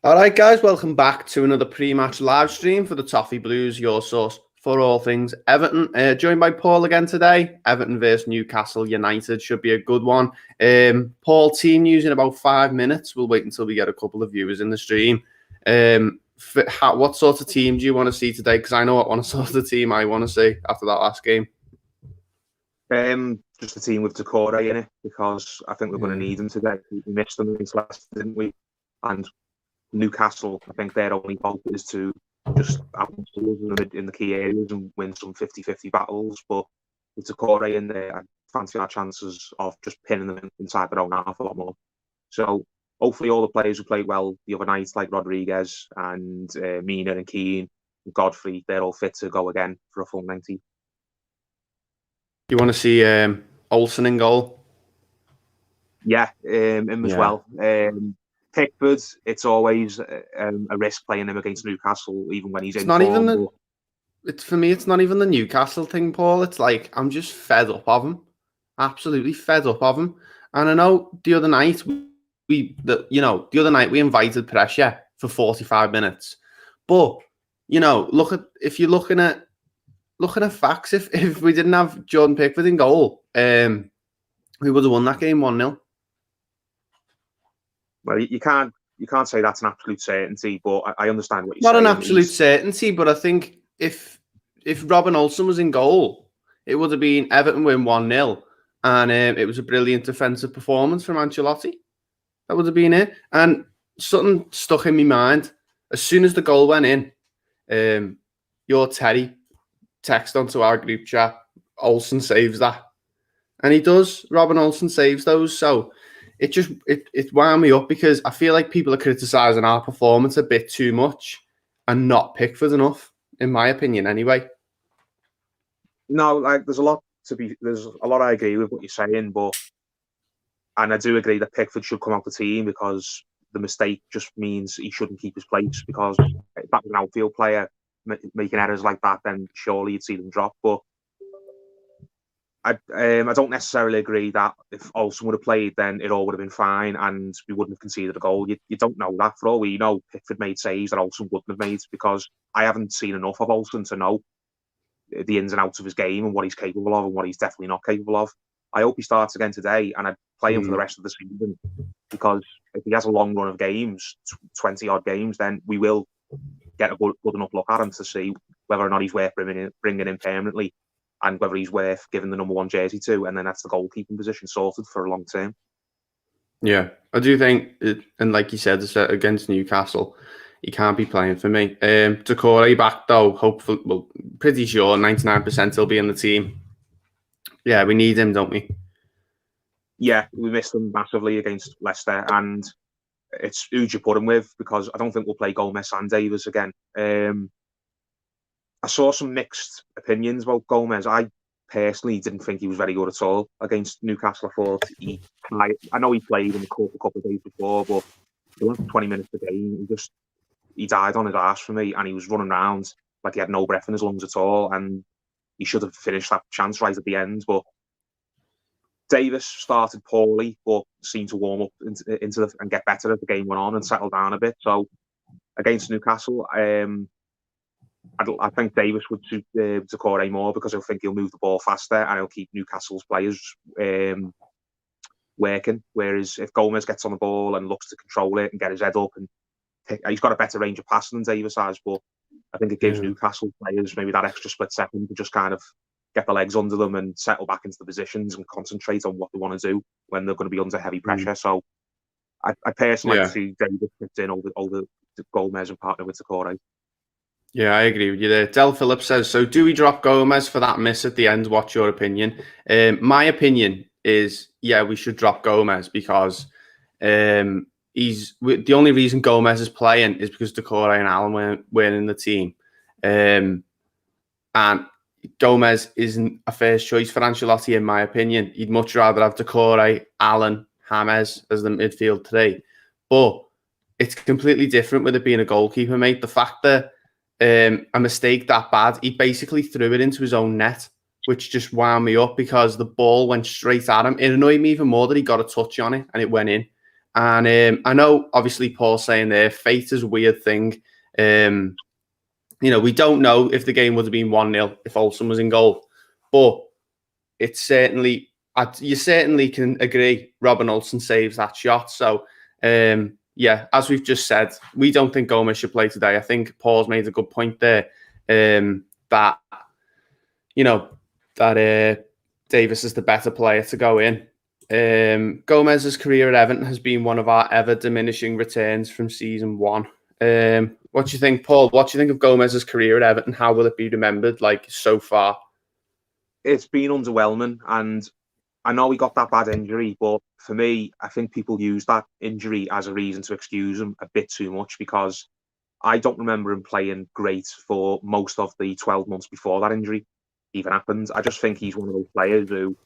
All right, guys, welcome back to another pre-match live stream for the Toffee Blues, your source for all things Everton. Joined by Paul again today. Everton versus Newcastle United should be a good one. Paul, team news in about 5 minutes. We'll wait until we get a couple of viewers in the stream. What sort of team do you want to see today? Because I know what sort of team I want to see after that last game. Just a team with Decore in it, because I think we're going to need them today. We missed them against Leicester, didn't we? And Newcastle, I think their only hope is to just have in the key areas and win some 50-50 battles. But with Decore in there, I fancy our chances of just pinning them inside their own half a lot more. So hopefully all the players who played well the other night, like Rodriguez and Mina and Keane and Godfrey, they're all fit to go again for a full 90. You want to see Olsen in goal? Yeah, him as well. Pickford, it's always a risk playing him against Newcastle, even when he's in form. For me, it's not even the Newcastle thing, Paul. It's like I'm just fed up of him, absolutely fed up of him. And I know the other night we invited pressure for 45 minutes, but if you're looking at facts, if we didn't have Jordan Pickford in goal, we would have won that game 1-0. Well, you can't say that's an absolute certainty, but I understand what you're saying. Not an absolute certainty, but I think if Robin Olsen was in goal, it would have been Everton win 1-0, and it was a brilliant defensive performance from Ancelotti. That would have been it. And something stuck in my mind as soon as the goal went in. Your Terry text onto our group chat, Olsen saves that, and he does. Robin Olsen saves those, so it wound me up, because I feel like people are criticising our performance a bit too much and not Pickford enough, in my opinion, anyway. No, like there's a lot I agree with what you're saying, and I do agree that Pickford should come out the team, because the mistake just means he shouldn't keep his place, because if that was an outfield player making errors like that, then surely you'd see them drop. But I don't necessarily agree that if Olsen would have played, then it all would have been fine and we wouldn't have conceded a goal. You don't know that. For all we know, Pickford made saves that Olsen wouldn't have made, because I haven't seen enough of Olsen to know the ins and outs of his game and what he's capable of and what he's definitely not capable of. I hope he starts again today, and I'd play him for the rest of the season, because if he has a long run of games, 20-odd games, then we will get a good enough look at him to see whether or not he's worth bringing in permanently, and whether he's worth giving the number 1 jersey to, and then that's the goalkeeping position sorted for a long term. Yeah, I do think, and like you said, against Newcastle, he can't be playing for me. Decore back though, hopefully, well, pretty sure 99% he'll be in the team. Yeah, we need him, don't we? Yeah, we missed him massively against Leicester, and it's who you put him with, because I don't think we'll play Gomez and Davis again. I saw some mixed opinions about Gomez. I personally didn't think he was very good at all against Newcastle. I thought I know he played in the cup a couple of days before, but the last 20 minutes of the game, he died on his arse for me, and he was running around like he had no breath in his lungs at all, and he should have finished that chance right at the end. But Davis started poorly, but seemed to warm up and get better as the game went on and settle down a bit. So against Newcastle, I think Davis would suit Decore more, because I think he'll move the ball faster and he'll keep Newcastle's players working. Whereas if Gomez gets on the ball and looks to control it and get his head up, and he's got a better range of passing than Davis has, but I think it gives Newcastle players maybe that extra split second to just kind of get the legs under them and settle back into the positions and concentrate on what they want to do when they're going to be under heavy pressure. So I personally like to see Davis fit in over Gomez and partner with Decore. Yeah, I agree with you there. Del Phillips says, so do we drop Gomez for that miss at the end? What's your opinion? My opinion is, yeah, we should drop Gomez, because he's the only reason Gomez is playing is because Decore and Allen weren't in the team. And Gomez isn't a first choice for Ancelotti, in my opinion. He'd much rather have Decore, Allen, James as the midfield three. But it's completely different with it being a goalkeeper, mate. The fact that a mistake that bad, he basically threw it into his own net, which just wound me up, because the ball went straight at him. It annoyed me even more that he got a touch on it and it went in. And I know, obviously, Paul's saying there, fate is a weird thing. We don't know if the game would have been 1-0 if Olsen was in goal. But it's certainly, you certainly can agree, Robin Olsen saves that shot. So, as we've just said, we don't think Gomez should play today. I think Paul's made a good point there, that Davis is the better player to go in. Gomez's career at Everton has been one of our ever diminishing returns from season 1. What do you think, Paul? What do you think of Gomez's career at Everton? How will it be remembered, so far? It's been underwhelming, and I know he got that bad injury, but for me, I think people use that injury as a reason to excuse him a bit too much, because I don't remember him playing great for most of the 12 months before that injury even happened. I just think he's one of those players who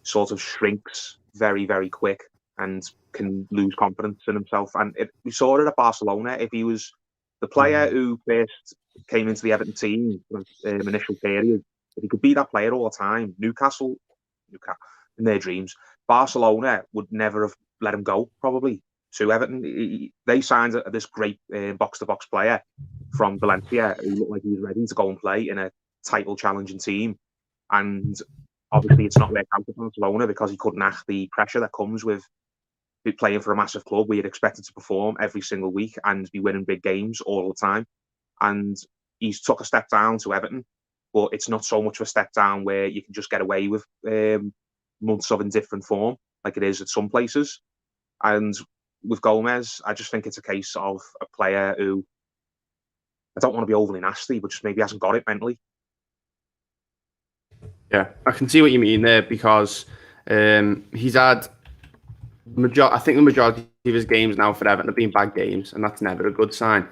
sort of shrinks very, very quick and can lose confidence in himself. And we saw it at Barcelona. If he was the player who first came into the Everton team initial period, if he could be that player all the time, Newcastle in their dreams, Barcelona would never have let him go, probably, to Everton. They signed this great box-to-box player from Valencia who looked like he was ready to go and play in a title-challenging team. And obviously it's not worked out for Barcelona because he couldn't act the pressure that comes with playing for a massive club where you're expected to perform every single week and be winning big games all the time. And he's took a step down to Everton, but it's not so much of a step down where you can just get away with months of indifferent form like it is at some places. And with Gomez, I just think it's a case of a player who, I don't want to be overly nasty, but just maybe hasn't got it mentally. Yeah, I can see what you mean there, because he's had I think the majority of his games now for Everton have been bad games, and that's never a good sign.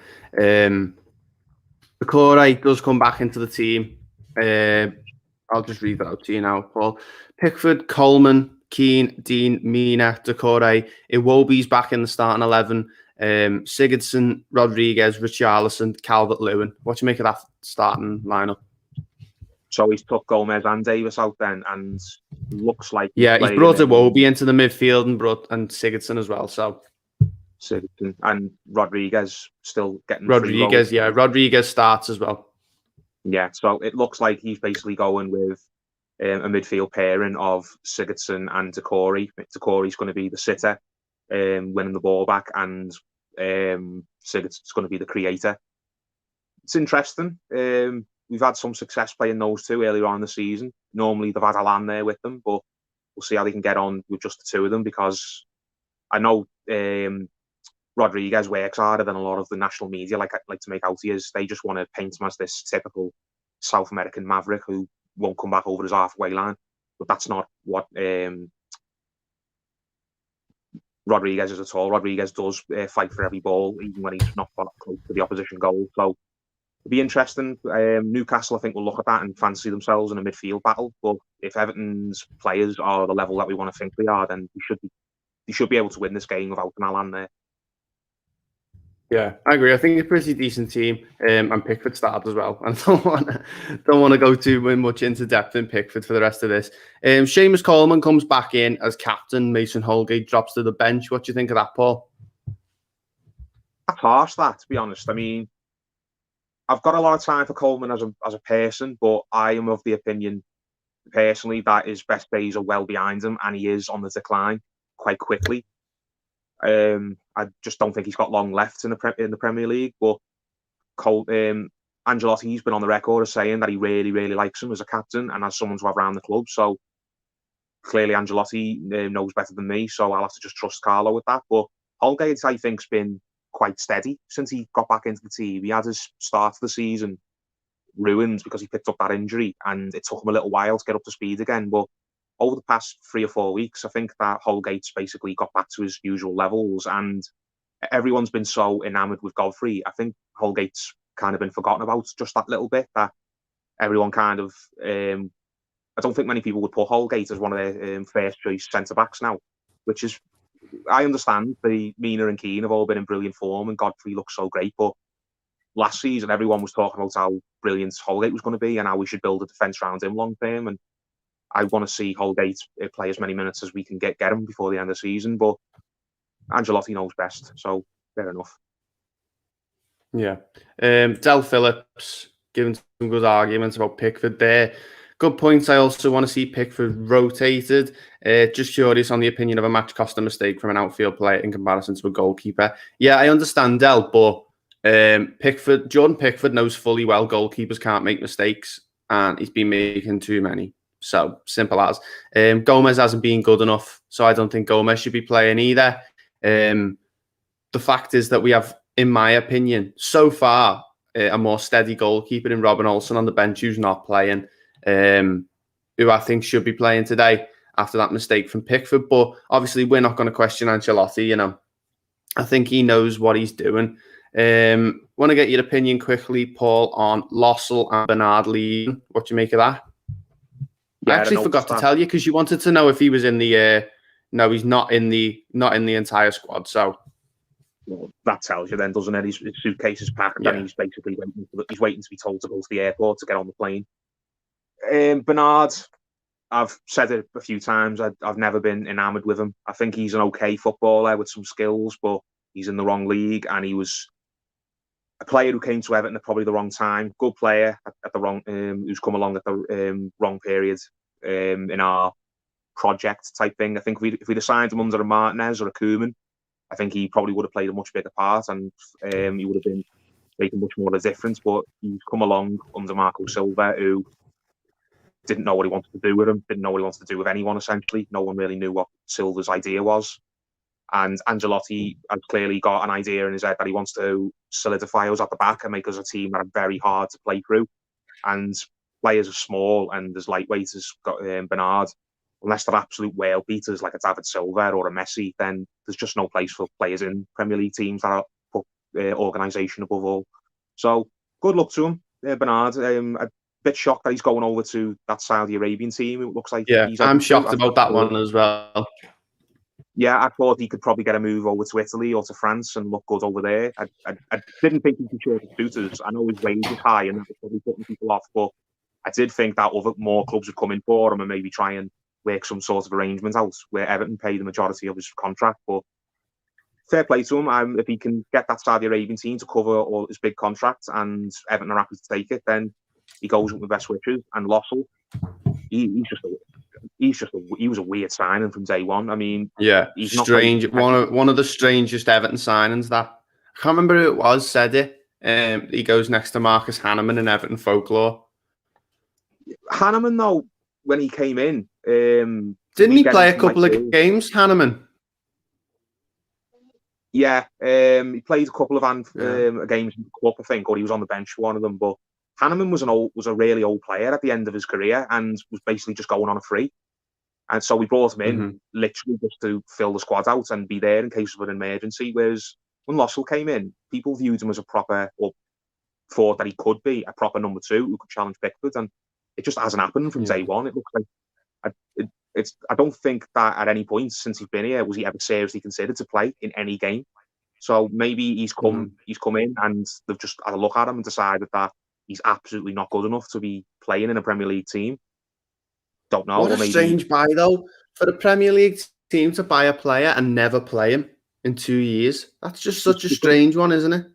Decore does come back into the team. I'll just read that out to you now, Paul. Pickford, Coleman, Keane, Dean, Mina, Decore, Iwobi's back in the starting 11. Sigurdsson, Rodriguez, Richarlison, Calvert-Lewin. What do you make of that starting lineup? So he's took Gomez and Davis out then, and looks like he's brought Iwobi into the midfield and Sigurdsson as well. So Sigurdsson and Rodriguez still getting Rodriguez. Yeah, Rodriguez starts as well. Yeah, so it looks like he's basically going with a midfield pairing of Sigurdsson and Decore. Decore's going to be the sitter, winning the ball back, and Sigurdsson's going to be the creator. It's interesting. We've had some success playing those two earlier on in the season. Normally they've had Alan there with them, but we'll see how they can get on with just the two of them, because I know Rodriguez works harder than a lot of the national media like to make out he is. They just want to paint him as this typical South American maverick who won't come back over his halfway line. But that's not what Rodriguez is at all. Rodriguez does fight for every ball, even when he's not close to the opposition goal. So it'll be interesting. Newcastle, I think, will look at that and fancy themselves in a midfield battle. But if Everton's players are the level that we want to think they are, then they should be able to win this game without an Alan there. Yeah, I agree. I think it's a pretty decent team, and Pickford started as well. I don't want to go too much into depth in Pickford for the rest of this. Seamus Coleman comes back in as captain. Mason Holgate drops to the bench. What do you think of that, Paul? That's harsh, that, to be honest. I mean, I've got a lot of time for Coleman as a person, but I am of the opinion, personally, that his best days are well behind him, and he is on the decline quite quickly. I just don't think he's got long left in the Premier League. But Ancelotti's been on the record as saying that he really, really likes him as a captain and as someone to have around the club. So clearly Ancelotti knows better than me, so I'll have to just trust Carlo with that. But Holgate, I think, has been quite steady since he got back into the team. He had his start of the season ruined because he picked up that injury, and it took him a little while to get up to speed again. But over the past 3 or 4 weeks, I think that Holgate's basically got back to his usual levels, and everyone's been so enamoured with Godfrey. I think Holgate's kind of been forgotten about just that little bit, that everyone kind of... I don't think many people would put Holgate as one of their first choice centre-backs now, which is... I understand the Mina and Keane have all been in brilliant form, and Godfrey looks so great, but last season everyone was talking about how brilliant Holgate was going to be and how we should build a defence around him long term, and I want to see Holgate play as many minutes as we can get him before the end of the season. But Ancelotti knows best, so fair enough. Yeah. Del Phillips giving some good arguments about Pickford there. Good points. I also want to see Pickford rotated. Just curious on the opinion of a match cost a mistake from an outfield player in comparison to a goalkeeper. Yeah, I understand Del, but Jordan Pickford knows fully well goalkeepers can't make mistakes, and he's been making too many. So simple as. Gomez hasn't been good enough, so I don't think Gomez should be playing either. The fact is that we have, in my opinion, so far, a more steady goalkeeper in Robin Olsen on the bench who's not playing, who I think should be playing today after that mistake from Pickford. But obviously, we're not going to question Ancelotti. You know, I think he knows what he's doing. Want to get your opinion quickly, Paul, on Lossell and Bernard leaving. What do you make of that? Yeah, I actually forgot to tell you because you wanted to know if he was in the. No, he's not in the entire squad. So. Well, that tells you then, doesn't it? His suitcase is packed and he's basically waiting to be told to go to the airport to get on the plane. Bernard, I've said it a few times, I've never been enamoured with him. I think he's an okay footballer with some skills, but he's in the wrong league, and he was a player who came to Everton at probably the wrong time. Good player at the wrong, who's come along at the wrong period in our project type thing. I think if we'd assigned him under a Martinez or a Koeman, I think he probably would have played a much bigger part, and he would have been making much more of a difference. But he's come along under Marco Silva, who didn't know what he wanted to do with him, didn't know what he wanted to do with anyone, essentially. No one really knew what Silva's idea was. And Ancelotti has clearly got an idea in his head that he wants to solidify us at the back and make us a team that are very hard to play through. And players are small and as lightweight as Bernard, unless they're absolute whale beaters like a David Silva or a Messi, then there's just no place for players in Premier League teams that are put organisation above all. So good luck to him, Bernard. A bit shocked that he's going over to that Saudi Arabian team. It looks like I'm shocked about that one as well. Yeah, I thought he could probably get a move over to Italy or to France and look good over there. I didn't think he could short the suitors. I know his wage is high and that was probably putting people off, but I did think that other more clubs would come in for him and maybe try and work some sort of arrangement out where Everton pay the majority of his contract. But fair play to him. If he can get that Saudi Arabian team to cover all his big contracts and Everton are happy to take it, then he goes with the best wishes. And Lossell, he was a weird signing from day one. I mean, he's strange. One of the strangest Everton signings. That I can't remember who it was said it. He goes next to Marcus Hanneman in Everton folklore. Hanneman, though, when he came in, didn't he play a couple of games, Hanneman? Yeah, he played a couple of games in the club, I think, or he was on the bench for one of them. But Hanneman was a really old player at the end of his career and was basically just going on a free. And so we brought him in literally just to fill the squad out and be there in case of an emergency. Whereas when Lossell came in, people viewed him as a proper, or thought that he could be a proper number two who could challenge Pickford. And it just hasn't happened from day one. It looks like I don't think that at any point since he's been here was he ever seriously considered to play in any game. So maybe he's come in and they've just had a look at him and decided that he's absolutely not good enough to be playing in a Premier League team. Don't know. What a strange buy, though, for the Premier League team to buy a player and never play him in 2 years. That's just such a strange one, isn't it?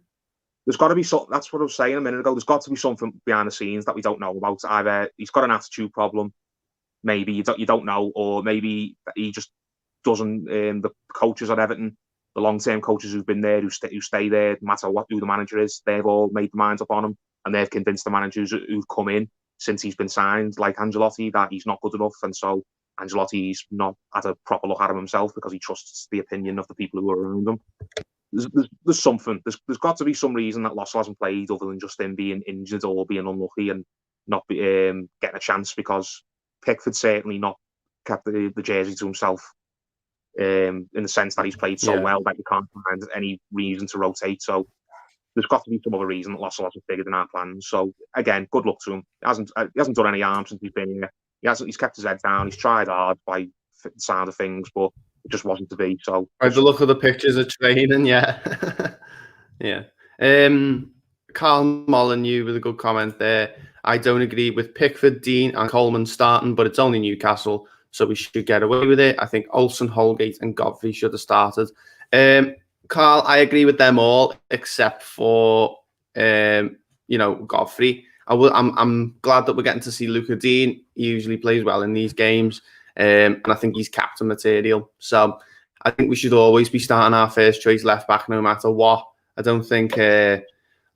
There's got to be something. That's what I was saying a minute ago. There's got to be something behind the scenes that we don't know about. Either he's got an attitude problem, maybe you don't know, or maybe he just doesn't. The coaches at Everton, the long-term coaches who've been there, who stay there, no matter who the manager is, they've all made the minds up on him, and they've convinced the managers who've come in since he's been signed, like Ancelotti, that he's not good enough, and so Ancelotti's not had a proper look at him himself because he trusts the opinion of the people who are around him. There's something. There's got to be some reason that Lossell hasn't played other than just him being injured or being unlucky and not getting a chance, because Pickford certainly not kept the jersey to himself in the sense that he's played so well that you can't find any reason to rotate. So there's got to be some other reason that Lossell hasn't figured in our plans. So again, good luck to him. He hasn't done any harm since he's been here. He's kept his head down. He's tried hard by the sound of things, but it just wasn't to be. So by the look of the pictures of training, yeah. Carl Molyneux with a good comment there. I don't agree with Pickford, Dean and Coleman starting, but it's only Newcastle, so we should get away with it. I think Olsen, Holgate, and Godfrey should have started. Carl, I agree with them all except for Godfrey. I'm glad that we're getting to see Luca Dean. He usually plays well in these games, and I think he's captain material. So I think we should always be starting our first choice left back no matter what. I don't think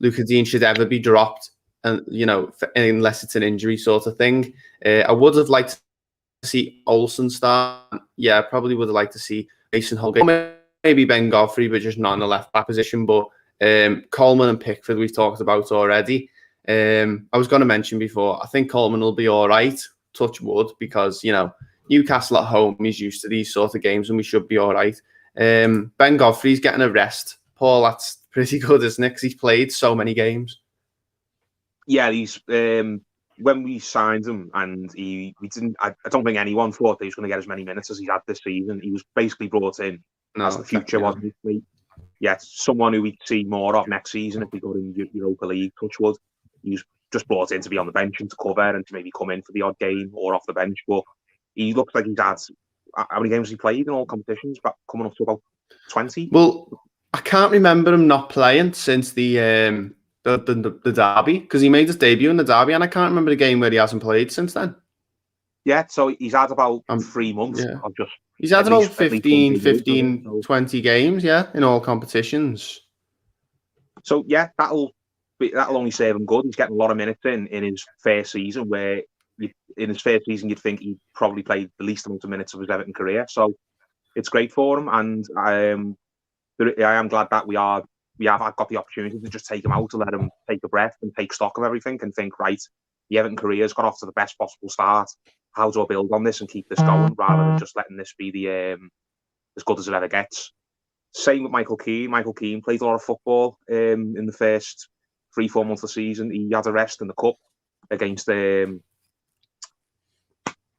Luca Dean should ever be dropped, and unless it's an injury sort of thing. I would have liked to see Olsen start. Yeah, I probably would have liked to see Mason Holgate, maybe Ben Godfrey, but just not in the left back position. But Coleman and Pickford we've talked about already. I was going to mention before, I think Coleman will be all right, touch wood, because Newcastle at home, he's used to these sort of games and we should be all right. Ben Godfrey's getting a rest. Paul, that's pretty good, isn't it? Because he's played so many games. Yeah, he's when we signed him, and we didn't. I don't think anyone thought that he was going to get as many minutes as he's had this season. He was basically brought in as the future, wasn't he? Yeah, someone who we'd see more of next season if we go in Europa League. Touchwood, he was just brought in to be on the bench and to cover and to maybe come in for the odd game or off the bench. But he looks like he's had, how many games he played in all competitions? But coming up to about 20. Well, I can't remember him not playing since the derby, because he made his debut in the derby, and I can't remember the game where he hasn't played since then. Yeah, so he's had about 3 months of just. He's had about 15, 20 games, in all competitions. So yeah, that'll only serve him good. He's getting a lot of minutes in his first season, where in his first season you'd think he probably played the least amount of minutes of his Everton career. So it's great for him, and I am glad that we have got the opportunity to just take him out, to let him take a breath and take stock of everything and think, right, the Everton career's got off to the best possible start. How do I build on this and keep this going, rather than just letting this be the as good as it ever gets. Same with Michael Keane. Michael Keane played a lot of football in the first 3-4 months of the season. He had a rest in the cup against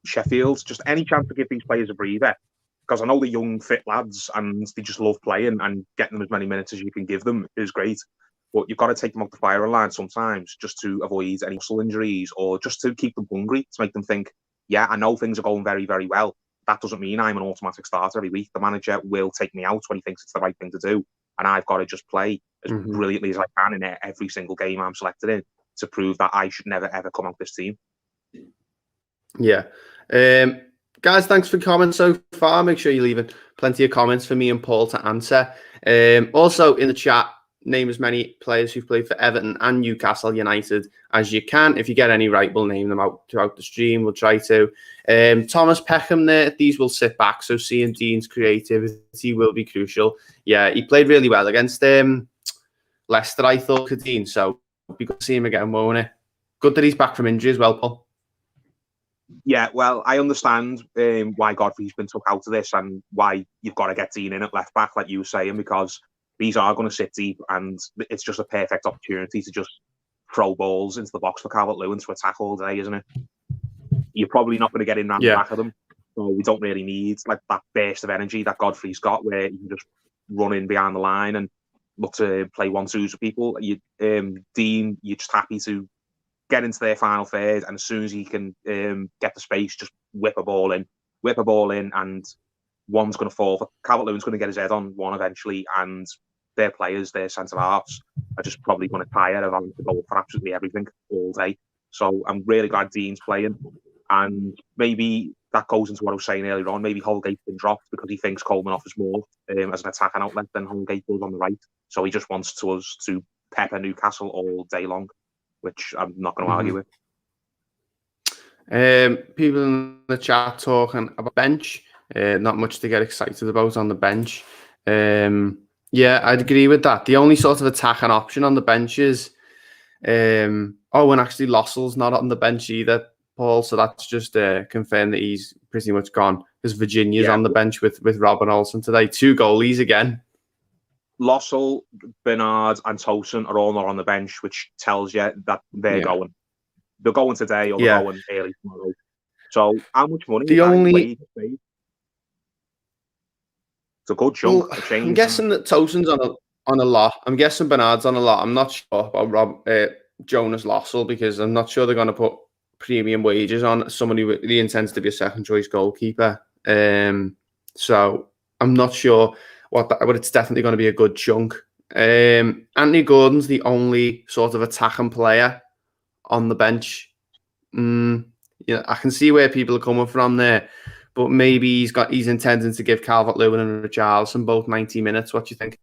Sheffield. Just any chance to give these players a breather, because I know they're young, fit lads, and they just love playing, and getting them as many minutes as you can give them is great. But you've got to take them off the firing line sometimes, just to avoid any muscle injuries, or just to keep them hungry, to make them think, yeah, I know things are going very, very well. That doesn't mean I'm an automatic starter every week. The manager will take me out when he thinks it's the right thing to do, and I've got to just play as brilliantly as I can in every single game I'm selected in, to prove that I should never, ever come out this team. Yeah. Guys, thanks for comments so far. Make sure you're leaving plenty of comments for me and Paul to answer. Also, in the chat, name as many players who've played for Everton and Newcastle United as you can. If you get any right, we'll name them out throughout the stream. We'll try to. Thomas Peckham there, these will sit back, so seeing Dean's creativity will be crucial. Yeah, he played really well against Leicester, I thought, Dean, so it'll be good to see him again, won't it? Good that he's back from injury as well, Paul. Yeah, well, I understand why Godfrey's been took out of this, and why you've got to get Dean in at left back, like you were saying, because these are going to sit deep, and it's just a perfect opportunity to just throw balls into the box for Calvert-Lewin to attack all day, isn't it? You're probably not going to get in round the back of them, so we don't really need like that burst of energy that Godfrey's got, where you can just run in behind the line and look to play 1-2s with people. Dean, you're just happy to get into their final third, and as soon as he can get the space, just whip a ball in, and one's going to fall. Calvert-Lewin's going to get his head on one eventually, and their players, their centre-halves, are just probably going to tire of having to go for absolutely everything all day. So I'm really glad Dean's playing, and maybe that goes into what I was saying earlier on. Maybe Holgate's been dropped because he thinks Coleman offers more as an attacking outlet than Holgate does on the right. So he just wants us to pepper Newcastle all day long, which I'm not going to argue with. People in the chat talking about bench. Not much to get excited about on the bench. Yeah, I'd agree with that. The only sort of attacking option on the bench is, and actually Lossell's not on the bench either, Paul. So that's just confirmed that he's pretty much gone, because Virginia's on the bench with Robin Olsen today. 2 goalies again. Lossell, Bernard, and Tosin are all not on the bench, which tells you that they're going. They're going today, or they're going early tomorrow. So how much money? It's a good chunk. Well, I'm guessing that Tosin's on a lot. I'm guessing Bernard's on a lot. I'm not sure about Jonas Lossell, because I'm not sure they're going to put premium wages on someone who really intends to be a second choice goalkeeper. So I'm not sure but it's definitely going to be a good chunk. Anthony Gordon's the only sort of attacking player on the bench. Yeah, I can see where people are coming from there, but maybe he's intending to give Calvert-Lewin and Richarlison both 90 minutes. What do you think?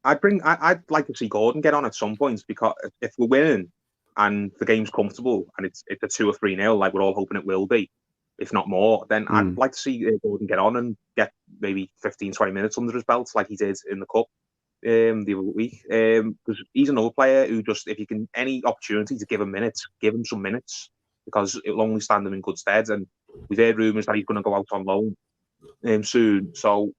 I'd like to see Gordon get on at some point, because if we're winning and the game's comfortable and it's a 2 or 3-0, like we're all hoping it will be, if not more, then I'd like to see Gordon get on and get maybe 15, 20 minutes under his belt like he did in the cup the other week. Because he's another player who just, if you can, any opportunity to give him minutes, give him some minutes, because it'll only stand him in good stead. And we've heard rumours that he's going to go out on loan soon. So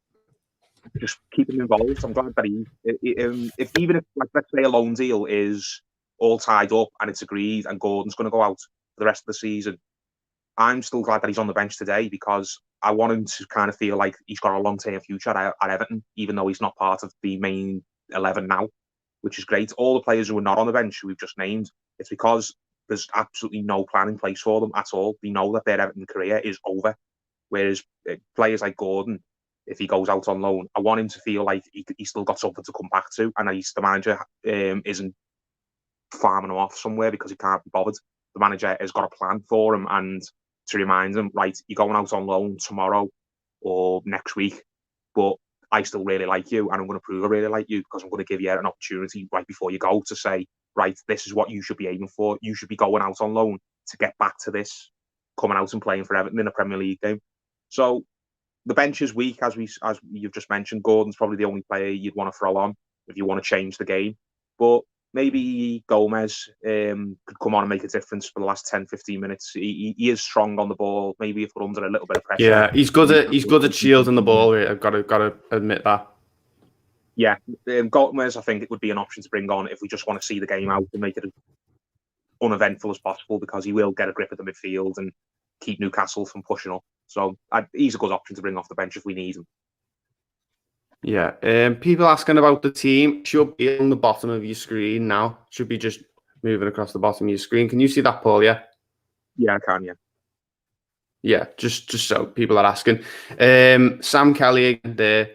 just keep him involved. I'm glad that if like, let's say a loan deal is all tied up and it's agreed and Gordon's going to go out for the rest of the season, I'm still glad that he's on the bench today, because I want him to kind of feel like he's got a long-term future at Everton, even though he's not part of the main 11 now, which is great. All the players who are not on the bench, who we've just named, it's because there's absolutely no plan in place for them at all. They know that their Everton career is over. Whereas players like Gordon, if he goes out on loan, I want him to feel like he's still got something to come back to, and that the manager isn't farming him off somewhere because he can't be bothered. The manager has got a plan for him, and to remind him, right, you're going out on loan tomorrow or next week, but I still really like you, and I'm going to prove I really like you, because I'm going to give you an opportunity right before you go to say, right, this is what you should be aiming for. You should be going out on loan to get back to this, coming out and playing for Everton in a Premier League game. So the bench is weak, as you've just mentioned. Gordon's probably the only player you'd want to throw on if you want to change the game. But maybe Gomez could come on and make a difference for the last 10, 15 minutes. He is strong on the ball. Maybe if we're under a little bit of pressure. Yeah, he's good at shielding the ball. I've got to admit that. Yeah, Gomez, I think it would be an option to bring on if we just want to see the game out and make it as uneventful as possible, because he will get a grip of the midfield and keep Newcastle from pushing up. So he's a good option to bring off the bench if we need him. Yeah. People asking about the team should be on the bottom of your screen now. Should be just moving across the bottom of your screen. Can you see that, Paul? Yeah. Yeah, I can. Yeah. Yeah. Just so people are asking. Sam Kelly there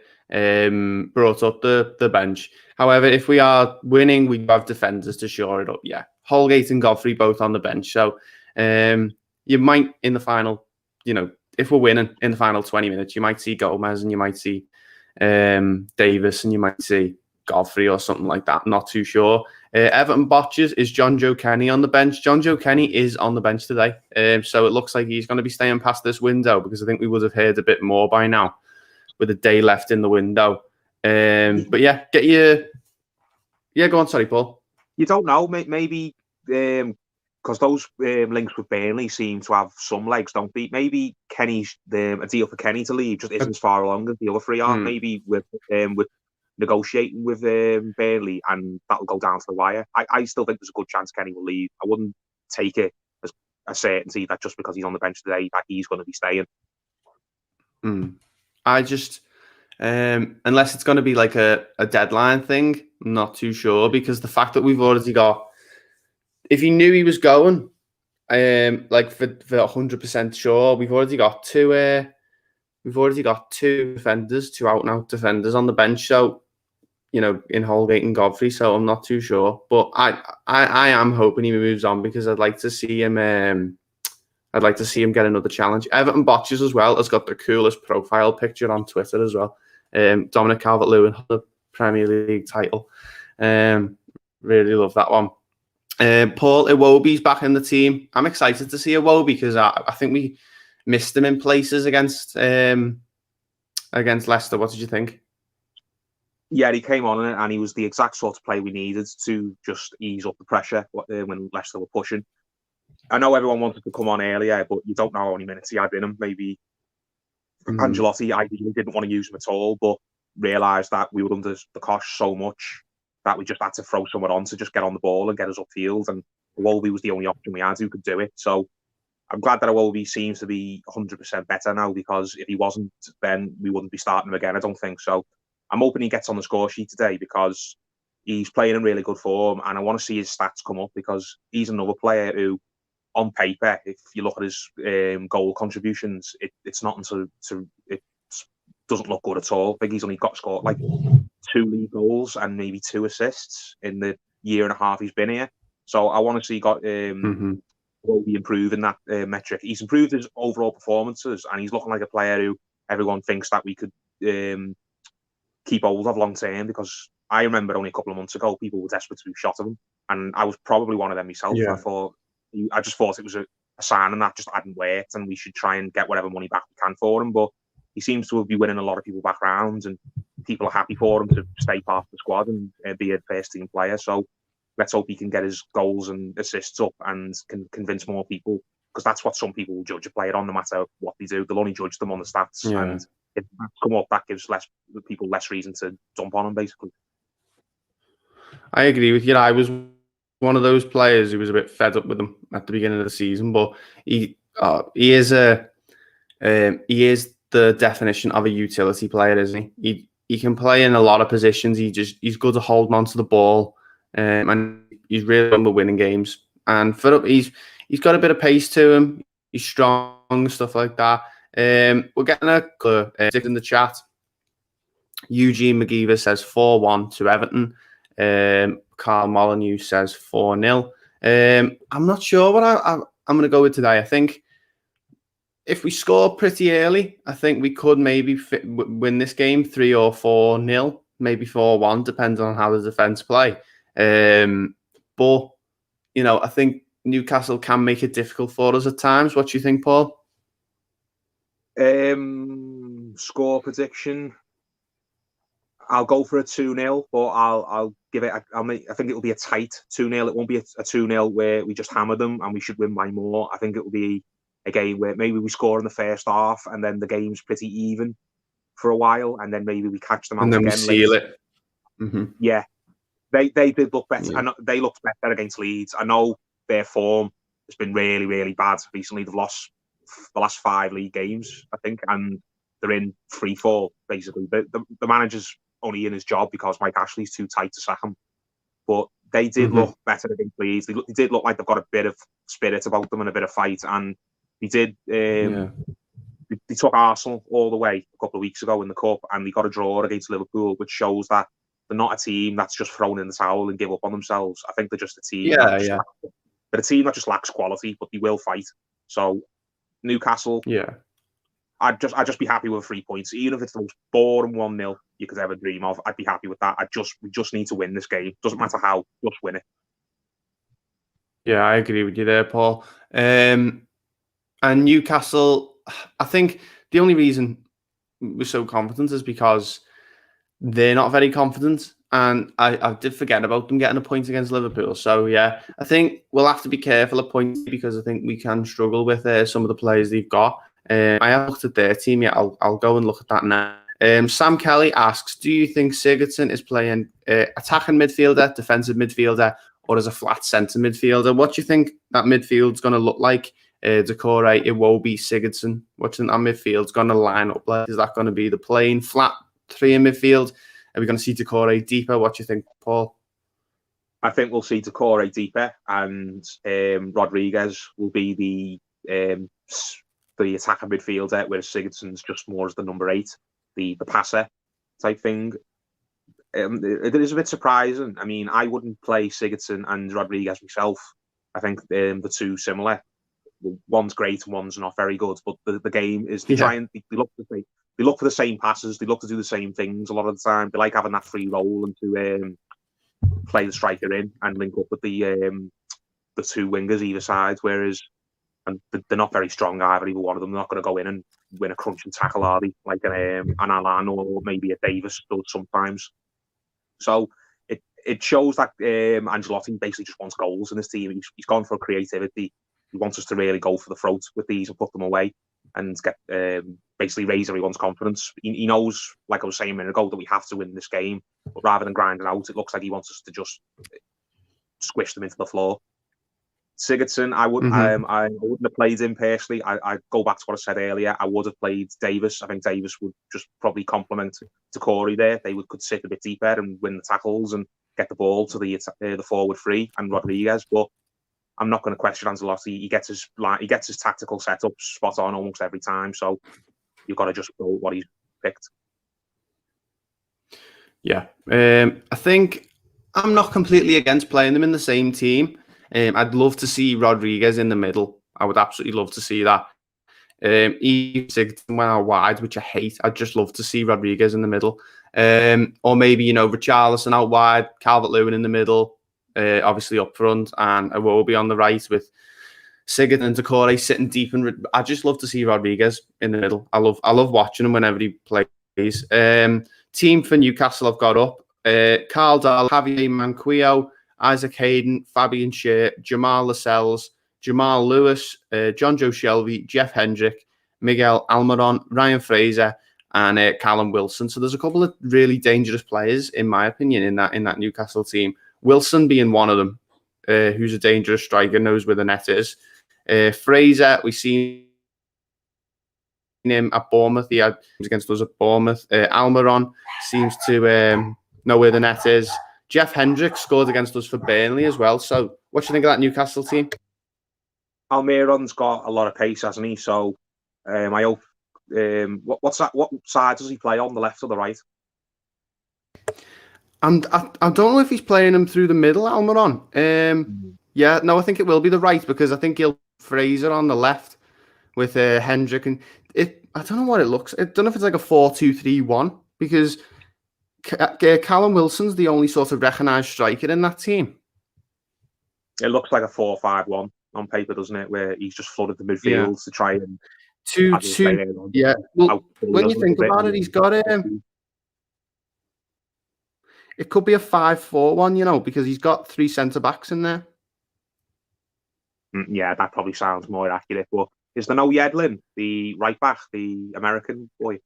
brought up the bench. However, if we are winning, we have defenders to shore it up. Yeah. Holgate and Godfrey both on the bench. So you might in the final, if we're winning in the final 20 minutes, you might see Gomez and you might see Davis and you might see Godfrey or something like that. Not too sure. Everton botches, is John Joe Kenny on the bench? John Joe Kenny is on the bench today. So it looks like he's going to be staying past this window, because I think we would have heard a bit more by now with a day left in the window. But yeah, go on. Sorry, Paul. You don't know. Maybe because those links with Burnley seem to have some legs, don't they? Maybe Kenny's a deal for Kenny to leave just isn't as far along as the other three are. Maybe with negotiating with Burnley, and that'll go down to the wire. I still think there's a good chance Kenny will leave. I wouldn't take it as a certainty that just because he's on the bench today that he's going to be staying. I just unless it's going to be like a deadline thing, I'm not too sure, because the fact that we've already got, if he knew he was going, like for 100% sure, we've already got two defenders, two out and out defenders on the bench. So, in Holgate and Godfrey. So I'm not too sure, but I am hoping he moves on, because I'd like to see him. I'd like to see him get another challenge. Everton Botches as well has got the coolest profile picture on Twitter as well. Dominic Calvert-Lewin, the Premier League title. Really love that one. Paul Iwobi's back in the team. I'm excited to see Iwobi, because I think we missed him in places against Leicester. What did you think? Yeah, he came on and he was the exact sort of player we needed to just ease up the pressure when Leicester were pushing. I know everyone wanted to come on earlier, but you don't know how many minutes he had in him. Maybe Ancelotti ideally didn't want to use him at all, but realised that we were under the cosh so much that we just had to throw someone on to just get on the ball and get us upfield. And Iwobi was the only option we had who could do it. So I'm glad that Iwobi seems to be 100% better now, because if he wasn't, then we wouldn't be starting him again, I don't think. So I'm hoping he gets on the score sheet today, because he's playing in really good form, and I want to see his stats come up because he's another player who, on paper, if you look at his goal contributions, it's not it doesn't look good at all. I think he's only scored like 2 league goals and maybe 2 assists in the year and a half he's been here. So I want to see will he improve in that metric. He's improved his overall performances, and he's looking like a player who everyone thinks that we could keep hold of long term, because I remember only a couple of months ago people were desperate to be shot of him, and I was probably one of them myself. Yeah. I just thought it was a sign, and that just hadn't worked, and we should try and get whatever money back we can for him. But he seems to be winning a lot of people back rounds, and people are happy for him to stay part of the squad and be a first team player. So let's hope he can get his goals and assists up and can convince more people, because that's what some people will judge a player on, no matter what they do. They'll only judge them on the stats. Yeah. And if that's come up, that gives people less reason to dump on him, basically. I agree with you. I was one of those players who was a bit fed up with him at the beginning of the season, but he is the definition of a utility player, isn't he? He can play in a lot of positions. He's good at holding onto the ball, and he's really good at winning games. And he's got a bit of pace to him. He's strong, stuff like that. We're getting a stick in the chat. Eugene McGeever says 4-1 to Everton. Carl Molyneux says 4-0. I'm not sure what I'm going to go with today. I think if we score pretty early, I think we could maybe win this game 3 or 4-0, maybe 4-1, depending on how the defence play. But, I think Newcastle can make it difficult for us at times. What do you think, Paul? Score prediction. I'll go for a 2-0, but I'll give it. I think it will be a tight 2-0. It won't be a 2-0 where we just hammer them and we should win by more. I think it will be a game where maybe we score in the first half and then the game's pretty even for a while, and then maybe we catch them out and then again. We seal it. Mm-hmm. Yeah, they did look better. Yeah. They looked better against Leeds. I know their form has been really, really bad recently. They've lost the last 5 league games, I think, and they're in free fall basically. The manager's only in his job because Mike Ashley's too tight to sack him. But they did look better against Leeds. They did look like they've got a bit of spirit about them and a bit of fight. And they did. They took Arsenal all the way a couple of weeks ago in the Cup, and they got a draw against Liverpool, which shows that they're not a team that's just thrown in the towel and give up on themselves. I think they're just a team. They're a team that just lacks quality, but they will fight. So Newcastle. Yeah. I'd just be happy with 3 points, even if it's the most boring 1-0 you could ever dream of. I'd be happy with that. We just need to win this game. Doesn't matter how, just win it. Yeah, I agree with you there, Paul. And Newcastle, I think the only reason we're so confident is because they're not very confident, and I did forget about them getting a point against Liverpool. So yeah, I think we'll have to be careful at points, because I think we can struggle with some of the players they've got. I haven't looked at their team yet. I'll go and look at that now. Sam Kelly asks, do you think Sigurdsson is playing attacking midfielder, defensive midfielder, or as a flat centre midfielder? What do you think that midfield's going to look like? Decore, Iwobi, Sigurdsson. What do you think that midfield's going to line up like? Is that going to be the plain flat 3 in midfield? Are we going to see Decore deeper? What do you think, Paul? I think we'll see Decore deeper, and Rodriguez will be the attacker midfielder, whereas Sigurdsson's just more as the number 8, the passer type thing. It is a bit surprising. I mean, I wouldn't play Sigurdsson and Rodriguez myself. I think the two similar. One's great and one's not very good, but the game is they look for the same passes. They look to do the same things a lot of the time. They like having that free role and to play the striker in and link up with the 2 wingers either side. Whereas, and they're not very strong either. Either one of them, they're not going to go in and win a crunch and tackle, are they? Like an Alan or maybe a Davis does sometimes. So it shows that Ancelotti basically just wants goals in his team. He's gone for creativity. He wants us to really go for the throat with these and put them away and get basically raise everyone's confidence. He knows, like I was saying a minute ago, that we have to win this game. But rather than grinding out, it looks like he wants us to just squish them into the floor. Sigurdsson, I wouldn't have played him personally. I go back to what I said earlier. I would have played Davis. I think Davis would just probably complement Corey there. They could sit a bit deeper and win the tackles, and get the ball to the forward three and Rodriguez. But I'm not going to question Ancelotti. He gets his tactical setup spot on almost every time. So you've got to just go with what he's picked. Yeah, I think I'm not completely against playing them in the same team. I'd love to see Rodriguez in the middle. I would absolutely love to see that. Even Sigurdsson went out wide, which I hate. I'd just love to see Rodriguez in the middle. Or maybe, Richarlison out wide, Calvert-Lewin in the middle, obviously up front, and Iwobi on the right with Sigurdsson and Decore sitting deep. And I just love to see Rodriguez in the middle. I love watching him whenever he plays. Team for Newcastle I've got up. Carl Dahl, Javier Manquillo, Isaac Hayden, Fabian Schär, Jamal Lascelles, Jamal Lewis, John Joe Shelby, Jeff Hendrick, Miguel Almiron, Ryan Fraser, and Callum Wilson. So there's a couple of really dangerous players, in my opinion, in that Newcastle team. Wilson being one of them, who's a dangerous striker, knows where the net is. Fraser, we've seen him at Bournemouth. He had against us at Bournemouth. Almiron seems to know where the net is. Jeff Hendrick scored against us for Burnley as well. So what do you think of that Newcastle team? Almiron's got a lot of pace, hasn't he? So I hope. What side does he play on, the left or the right? And I don't know if he's playing him through the middle, Almiron. Yeah, no, I think it will be the right, because I think he'll Fraser on the left with Hendrick, and I don't know what it looks. I don't know if it's like a 4-2-3-1, because Callum Wilson's the only sort of recognised striker in that team. It looks like a 4-5-1 on paper, doesn't it? Where he's just flooded the midfield to try and two. Yeah. Well, when you think about it, he's got it could be a 5-4-1, because he's got 3 centre backs in there. Yeah, that probably sounds more accurate. But is there no Yedlin, the right back, the American boy?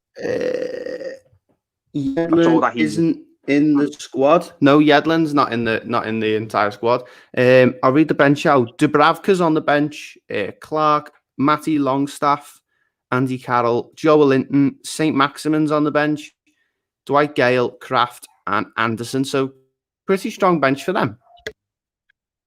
Yedlin isn't in the squad. No, Yedlin's not in the entire squad. I'll read the bench out. Dubravka's on the bench. Clark, Matty Longstaff, Andy Carroll, Joe Linton, St. Maximin's on the bench. Dwight Gale, Kraft, and Anderson. So pretty strong bench for them.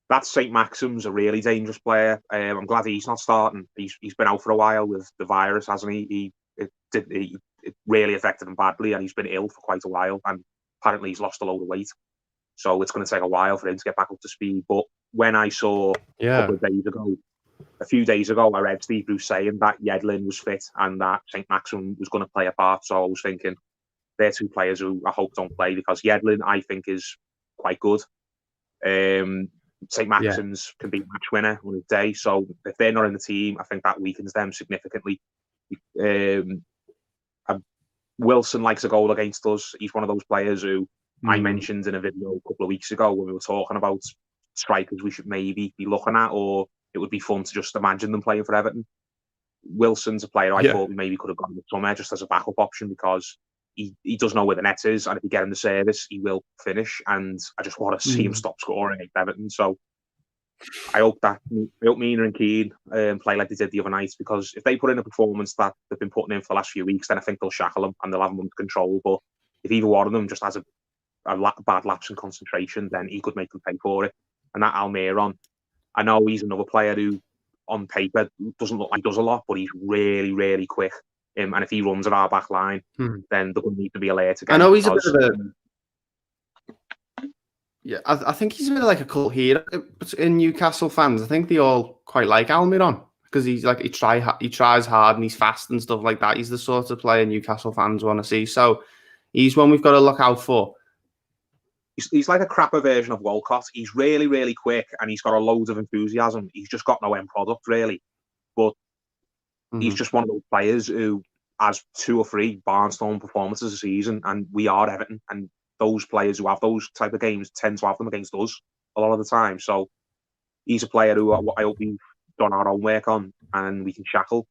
That St. Maxim's a really dangerous player. I'm glad he's not starting. He's been out for a while with the virus, hasn't he? It really affected him badly, and he's been ill for quite a while. And apparently he's lost a load of weight. So it's going to take a while for him to get back up to speed. But when I saw a few days ago, I read Steve Bruce saying that Yedlin was fit and that St. Maxim was going to play a part. So I was thinking, they're 2 players who I hope don't play, because Yedlin, I think, is quite good. St. Maxim's can be a match winner on a day. So if they're not in the team, I think that weakens them significantly. Wilson likes a goal against us. He's one of those players who I mentioned in a video a couple of weeks ago when we were talking about strikers we should maybe be looking at, or it would be fun to just imagine them playing for Everton. Wilson's a player I thought we maybe could have gone with somewhere just as a backup option, because he does know where the net is, and if he get in the service, he will finish. And I just want to see him stop scoring at Everton. So I hope Mina and Keane play like they did the other night, because if they put in a performance that they've been putting in for the last few weeks, then I think they'll shackle him and they'll have him under control. But if either one of them just has a bad lapse in concentration, then he could make them pay for it. And that Almiron, I know he's another player who, on paper, doesn't look like he does a lot, but he's really, really quick. And if he runs at our back line, then they're going to need to be alert again. I know he's a bit of a... Yeah, I think he's a bit like a cult hero in Newcastle fans. I think they all quite like Almiron, because he's like he tries hard and he's fast and stuff like that. He's the sort of player Newcastle fans want to see. So he's one we've got to look out for. He's like a crapper version of Walcott. He's really, really quick, and he's got a load of enthusiasm. He's just got no end product, really. But he's just one of those players who has 2 or 3 barnstorm performances a season, and we are Everton. And those players who have those type of games tend to have them against us a lot of the time. So he's a player who I hope we've done our own work on and we can shackle.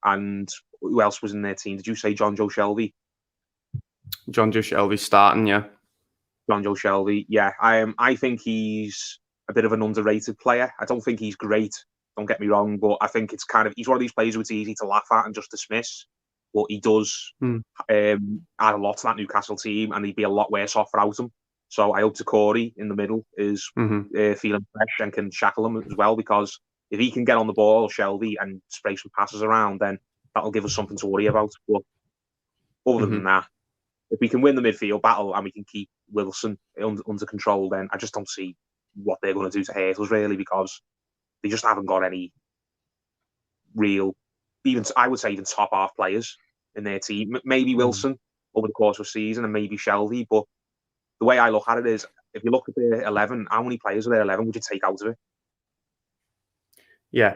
And who else was in their team? Did you say John Joe Shelby? John Joe Shelby starting, yeah. John Joe Shelby, yeah. I think he's a bit of an underrated player. I don't think he's great, don't get me wrong, but I think it's he's one of these players who it's easy to laugh at and just dismiss. But he does add a lot to that Newcastle team, and he'd be a lot worse off without him. So I hope Corey in the middle is feeling fresh and can shackle him as well, because if he can get on the ball, Shelby, and spray some passes around, then that'll give us something to worry about. But other than that, if we can win the midfield battle and we can keep Wilson under control, then I just don't see what they're going to do to hurt us, really, because they just haven't got any real, even I would say even top half players in their team. Maybe Wilson over the course of the season, and maybe Shelby. But the way I look at it is, if you look at their 11, how many players of their 11 would you take out of it? Yeah.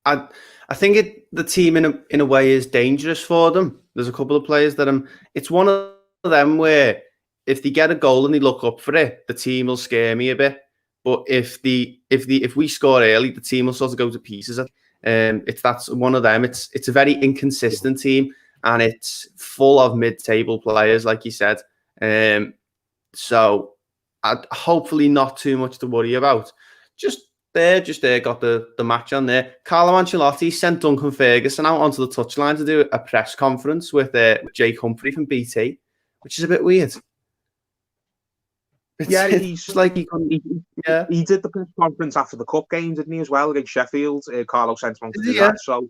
I think the team in a way is dangerous for them. There's a couple of players that it's one of them where if they get a goal and they look up for it, the team will scare me a bit. But if we score early, the team will sort of go to pieces. That's one of them. It's a very inconsistent team, and it's full of mid-table players, like you said. So hopefully not too much to worry about. Just there, got the match on there. Carlo Ancelotti sent Duncan Ferguson out onto the touchline to do a press conference with Jake Humphrey from BT, which is a bit weird. He did the press conference after the cup game, didn't he, as well, against Sheffield? Carlo sent him on to do that. So,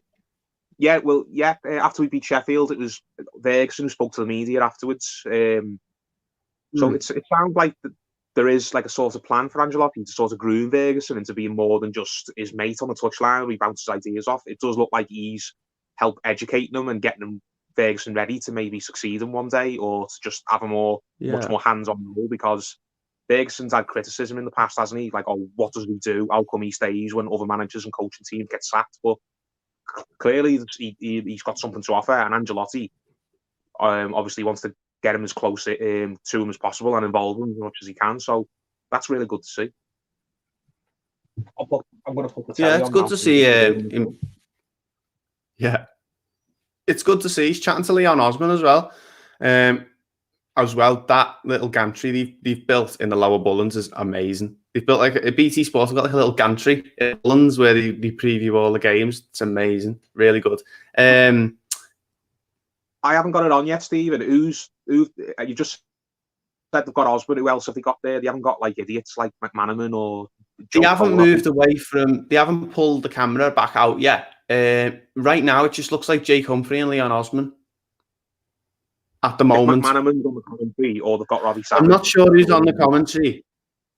after we beat Sheffield, it was Ferguson who spoke to the media afterwards. So it sounds like there is like a sort of plan for Ancelotti to sort of groom Ferguson into being more than just his mate on the touchline where he bounces ideas off. It does look like he's helped educating them and getting them Ferguson ready to maybe succeed in one day, or to just have a much more hands-on role, because Ferguson's had criticism in the past, hasn't he? Like, oh, what does he do? How come he stays when other managers and coaching teams get sacked? But clearly he's got something to offer, and Ancelotti obviously wants to get him as close to him as possible and involve him as much as he can. So that's really good to see. I'm going to put the telly on. It's good to see him. Yeah, it's good to see. He's chatting to Leon Osman as well. That little gantry they've built in the lower Bullens is amazing. They've built like a BT Sports. They've got like a little gantry in Bullens where they preview all the games. It's amazing, really good. I haven't got it on yet, Stephen. You just said they've got Osborne. Who else have they got there? They haven't got like idiots like McManaman or. They haven't moved away from. They haven't pulled the camera back out yet. Right now, it just looks like Jake Humphrey and Leon Osman. At the moment, McManaman's on the commentary, or they've got Robbie Savage. I'm not sure who's on the commentary,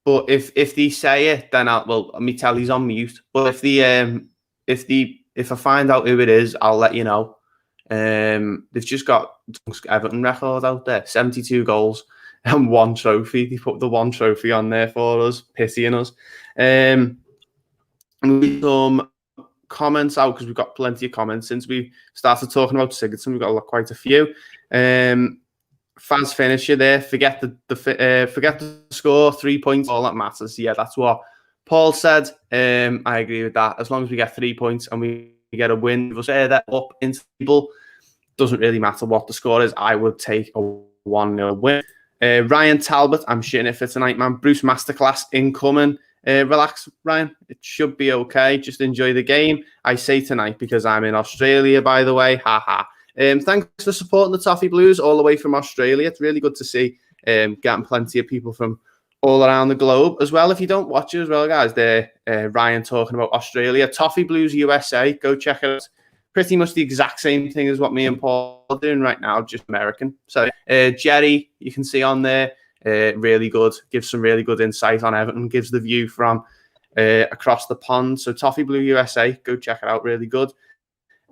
but if they say it, then me tell he's on mute. But if I find out who it is, I'll let you know. They've just got Everton record out there, 72 goals and 1 trophy. They put the 1 trophy on there for us, pitying us. Some comments out, because we've got plenty of comments since we started talking about Sigurdsson. We've got quite a few. Fans finisher there. Forget the score. 3 points, all that matters. Yeah, that's what Paul said. I agree with that. As long as we get 3 points and we get a win, we'll say that up into people. Doesn't really matter what the score is. I would take a 1-0 win. Ryan Talbot, I'm shitting it for tonight, man. Bruce Masterclass incoming. Relax, Ryan. It should be okay. Just enjoy the game. I say tonight because I'm in Australia, by the way. Ha ha. Thanks for supporting the Toffee Blues all the way from Australia. It's really good to see getting plenty of people from all around the globe as well. If you don't watch it as well, guys, there Ryan talking about Australia. Toffee Blues USA. Go check it out. Pretty much the exact same thing as what me and Paul are doing right now, just American. So Jerry, you can see on there, really good. Gives some really good insight on Everton. Gives the view from across the pond. So Toffee Blue USA, go check it out. Really good.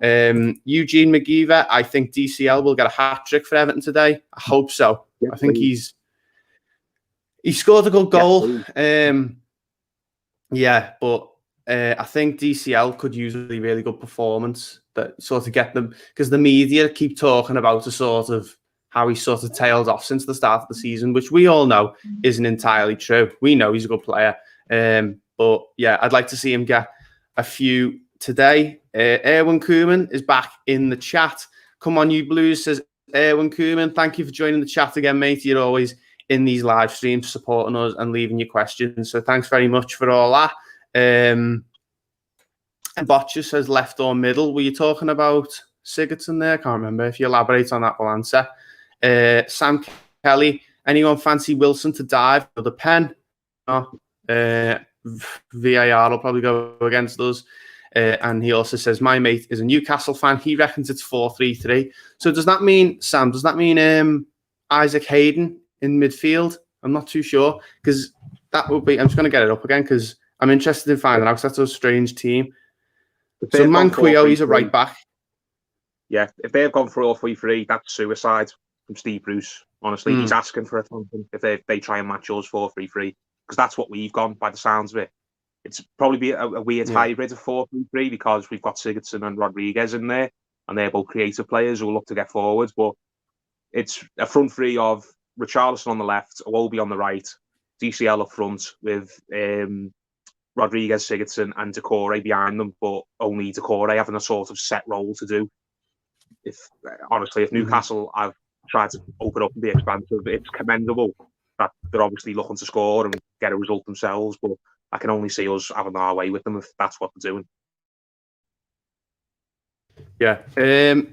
Eugene McGeever, I think DCL will get a hat-trick for Everton today. I hope so. Yeah, I think he scored a good goal. But I think DCL could use a really good performance that sort of get them, because the media keep talking about a sort of how he sort of tailed off since the start of the season, which we all know isn't entirely true. We know he's a good player. But yeah, I'd like to see him get a few today. Erwin Koeman is back in the chat. Come on, you Blues, says Erwin Koeman. Thank you for joining the chat again, mate. You're always in these live streams supporting us and leaving your questions. So thanks very much for all that. And Botcher says left or middle. Were you talking about Sigurdsson there? I can't remember. If you elaborate on that, we'll answer. Sam Kelly, Anyone fancy Wilson to dive for the pen? No. VAR will probably go against us. And he also says, my mate is a Newcastle fan. He reckons it's 4-3-3. So does that mean, Sam, does that mean Isaac Hayden in midfield? I'm not too sure, because that would be, I'm just going to get it up again because I'm interested in finding out, because that's a strange team. So Manquillo, he's a right back. Yeah, if they've gone 4-3-3, that's suicide from Steve Bruce. Honestly, he's asking for attention if they try and match us 4-3-3, because that's what we've gone by the sounds of it. It's probably be a weird hybrid of 4-3-3 because we've got Sigurdsson and Rodriguez in there, and they're both creative players who will look to get forwards. But it's a front three of Richarlison on the left, Iwobi on the right, DCL up front with Rodriguez, Sigurdsson, and Decore behind them, but only Decore having a sort of set role to do. If Newcastle have tried to open up and be expansive, it's commendable that they're obviously looking to score and get a result themselves, but I can only see us having our way with them if that's what they're doing. Yeah.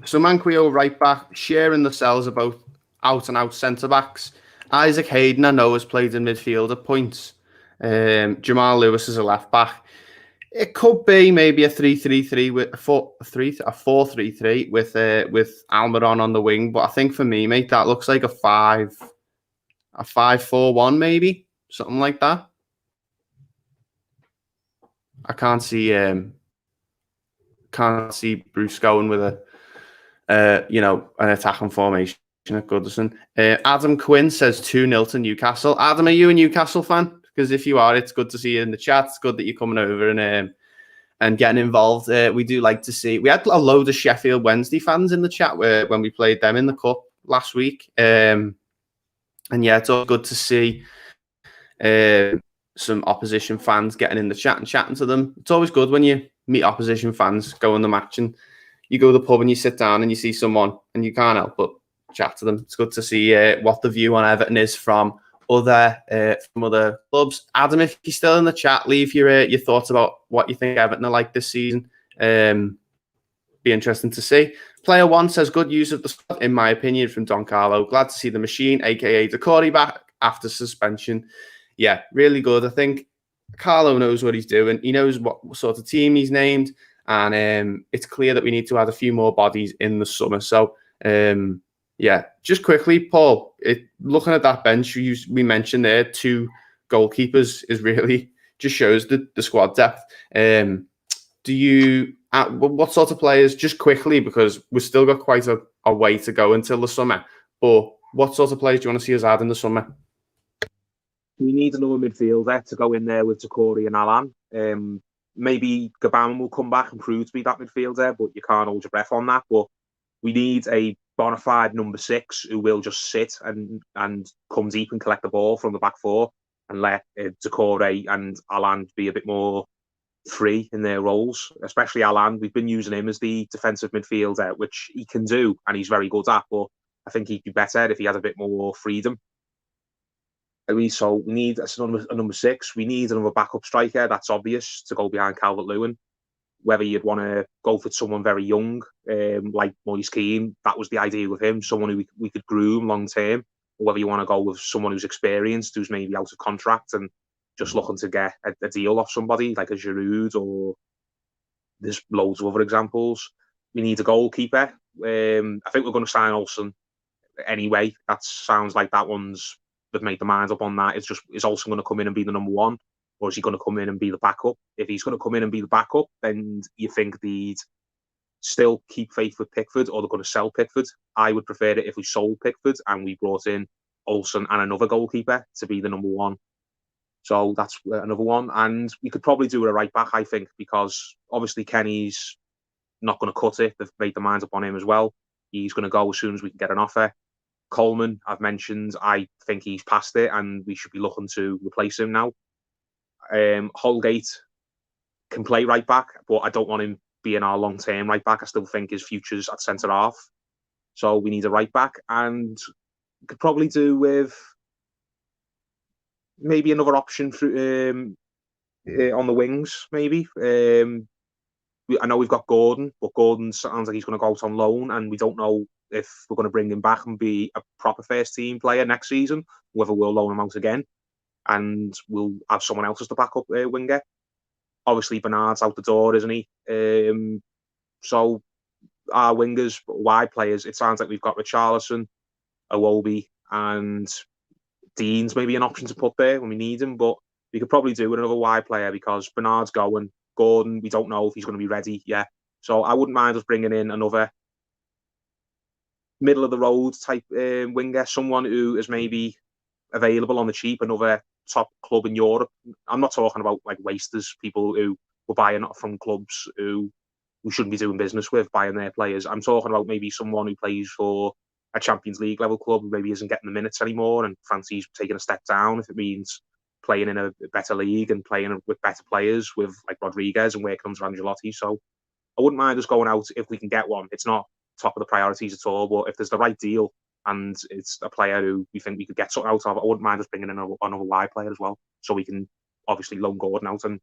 So Manquillo right back, sharing the cells are both out and out centre backs. Isaac Hayden, I know, has played in midfield at points. Jamal Lewis is a left back. It could be maybe a 3-3-3 with a 4-3-3 with Almiron on the wing, but I think for me, mate, that looks like a 5-4-1 maybe, something like that. I can't see Bruce going with an attacking formation at Goodison. Adam Quinn says 2-0 to Newcastle. Adam, are you a Newcastle fan? Because if you are, it's good to see you in the chat. It's good that you're coming over and getting involved. We do like to see. We had a load of Sheffield Wednesday fans in the chat when we played them in the cup last week. And yeah, it's all good to see some opposition fans getting in the chat and chatting to them. It's always good when you meet opposition fans, go on the match, and you go to the pub and you sit down and you see someone and you can't help but chat to them. It's good to see what the view on Everton is from other clubs. Adam, if you're still in the chat, leave your thoughts about what you think Everton are like this season. Be interesting to see. Player one says good use of the squad, in my opinion, from Don Carlo. Glad to see the machine, aka Decore, back after suspension. Yeah, really good. I think Carlo knows what he's doing. He knows what sort of team he's named, and it's clear that we need to add a few more bodies in the summer. So yeah, just quickly, Paul, looking at that bench, we mentioned there, 2 goalkeepers is really just shows the squad depth. What sort of players, just quickly, because we've still got quite a way to go until the summer, but what sort of players do you want to see us add in the summer? We need another midfielder to go in there with Decore and Alan. Maybe Gabam will come back and prove to be that midfielder, but you can't hold your breath on that. But we need a bona fide number 6 who will just sit and come deep and collect the ball from the back four and let Decore and Alan be a bit more free in their roles, especially Alan. We've been using him as the defensive midfielder, which he can do and he's very good at, but I think he'd be better if he had a bit more freedom. So we need a number 6. We need another backup striker, that's obvious, to go behind Calvert-Lewin. Whether you'd want to go for someone very young, like Moise Keane, that was the idea with him, someone who we could groom long term, or whether you want to go with someone who's experienced, who's maybe out of contract and just looking to get a deal off somebody, like a Giroud, or there's loads of other examples. We need a goalkeeper. I think we're going to sign Olsen anyway. That sounds like they've made the mind up on that. Is Olsen going to come in and be the number 1? Or is he going to come in and be the backup? If he's going to come in and be the backup, then you think they'd still keep faith with Pickford, or they're going to sell Pickford. I would prefer it if we sold Pickford and we brought in Olsen and another goalkeeper to be the number 1. So that's another one. And we could probably do a right back, I think, because obviously Kenny's not going to cut it. They've made the minds up on him as well. He's going to go as soon as we can get an offer. Coleman, I've mentioned, I think he's past it and we should be looking to replace him now. Holgate can play right back, but I don't want him being our long-term right back. I still think his future's at centre-half. So we need a right back, and we could probably do with maybe another option for, on the wings, maybe. I know we've got Gordon, but Gordon sounds like he's going to go out on loan, and we don't know if we're going to bring him back and be a proper first team player next season, whether we'll loan him out again and we'll have someone else as the backup winger. Obviously, Bernard's out the door, isn't he? So our wingers, wide players, it sounds like we've got Richarlison, Iwobi, and Dean's maybe an option to put there when we need him, but we could probably do with another wide player because Bernard's going. Gordon, we don't know if he's going to be ready yet. So I wouldn't mind us bringing in another middle of the road type winger, someone who is maybe available on the cheap, another top club in Europe. I'm not talking about like wasters, people who were buying from clubs who we shouldn't be doing business with, buying their players. I'm talking about maybe someone who plays for a Champions League level club who maybe isn't getting the minutes anymore and fancies taking a step down if it means playing in a better league and playing with better players with like Rodriguez and working under Ancelotti. So I wouldn't mind us going out if we can get one. It's not top of the priorities at all, but if there's the right deal and it's a player who we think we could get something out of, I wouldn't mind us bringing in another wide player as well, so we can obviously loan Gordon out and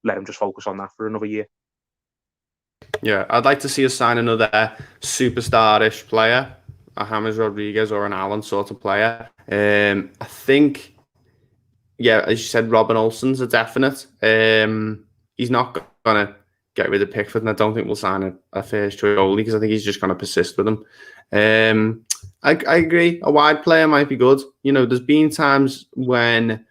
let him just focus on that for another year. Yeah, I'd like to see us sign another superstar-ish player, a James Rodriguez or an Allen sort of player. I think, yeah, as you said, Robin Olsen's a definite. He's not going to get rid of Pickford, and I don't think we'll sign a first choice goalie because I think he's just going to persist with him. I agree. A wide player might be good. You know, there's been times when,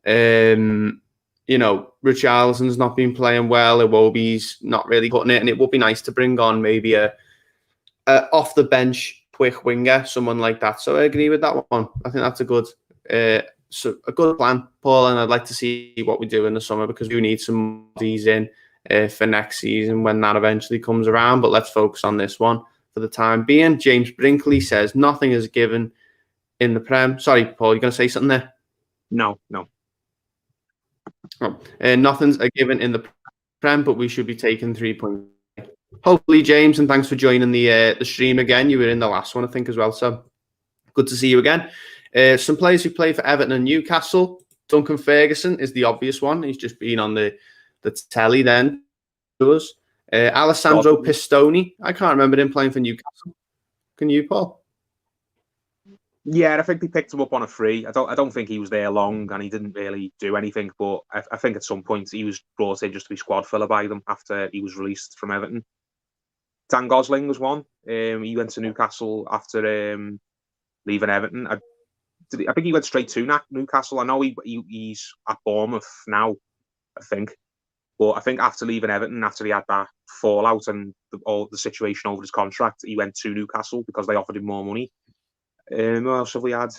you know, Richarlison's not been playing well, Iwobi's not really putting it, and it would be nice to bring on maybe a off the bench quick winger, someone like that. So I agree with that one. I think that's a good plan, Paul, and I'd like to see what we do in the summer because we need some of these in for next season when that eventually comes around. But let's focus on this one for the time being. James Brinkley says nothing is given in the Prem. Sorry, Paul, you're going to say something there? No. Oh, nothing's a given in the Prem, but we should be taking 3 points. Hopefully, James, and thanks for joining the stream again. You were in the last one, I think, as well. So good to see you again. Some players who play for Everton and Newcastle. Duncan Ferguson is the obvious one. He's just been on the telly then to us. Alessandro Pistoni. I can't remember him playing for Newcastle. Can you, Paul? Yeah, I think they picked him up on a free. I don't think he was there long and he didn't really do anything, but I think at some point he was brought in just to be squad filler by them after he was released from Everton. Dan Gosling was one. He went to Newcastle after leaving Everton. I think he went straight to Newcastle. I know he's at Bournemouth now, I think. But I think after leaving Everton, after he had that fallout and the situation over his contract, he went to Newcastle because they offered him more money. Who else have we had?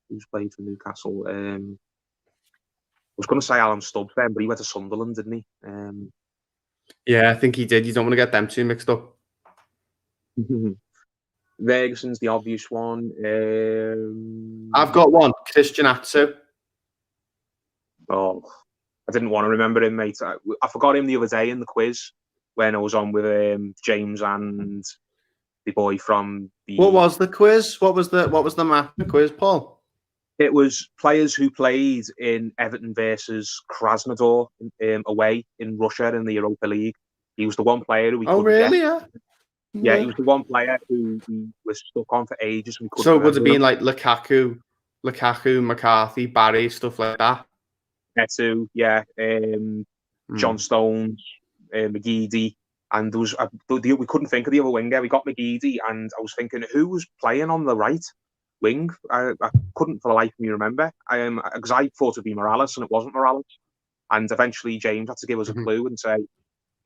Who's played for Newcastle? I was going to say Alan Stubbs then, but he went to Sunderland, didn't he? Yeah, I think he did. You don't want to get them two mixed up. Ferguson's the obvious one. I've got one. Christian Atsu. Oh, I didn't want to remember him, mate. I forgot him the other day in the quiz when I was on with James and the boy from the... What was the quiz? What was the map quiz, Paul? It was players who played in Everton versus Krasnodar away in Russia in the Europa League. He was the one player who we couldn't really? get. Yeah, he was the one player who was stuck on for ages. And we couldn't so it would have been him. like Lukaku, McCarthy, Barry, stuff like that. Netu, yeah, John Stones, McGeady, and there was we couldn't think of the other winger. We got McGeady, and I was thinking who was playing on the right wing. I couldn't for the life of me remember. Because I thought it'd be Morales, and it wasn't Morales. And eventually, James had to give us a clue and say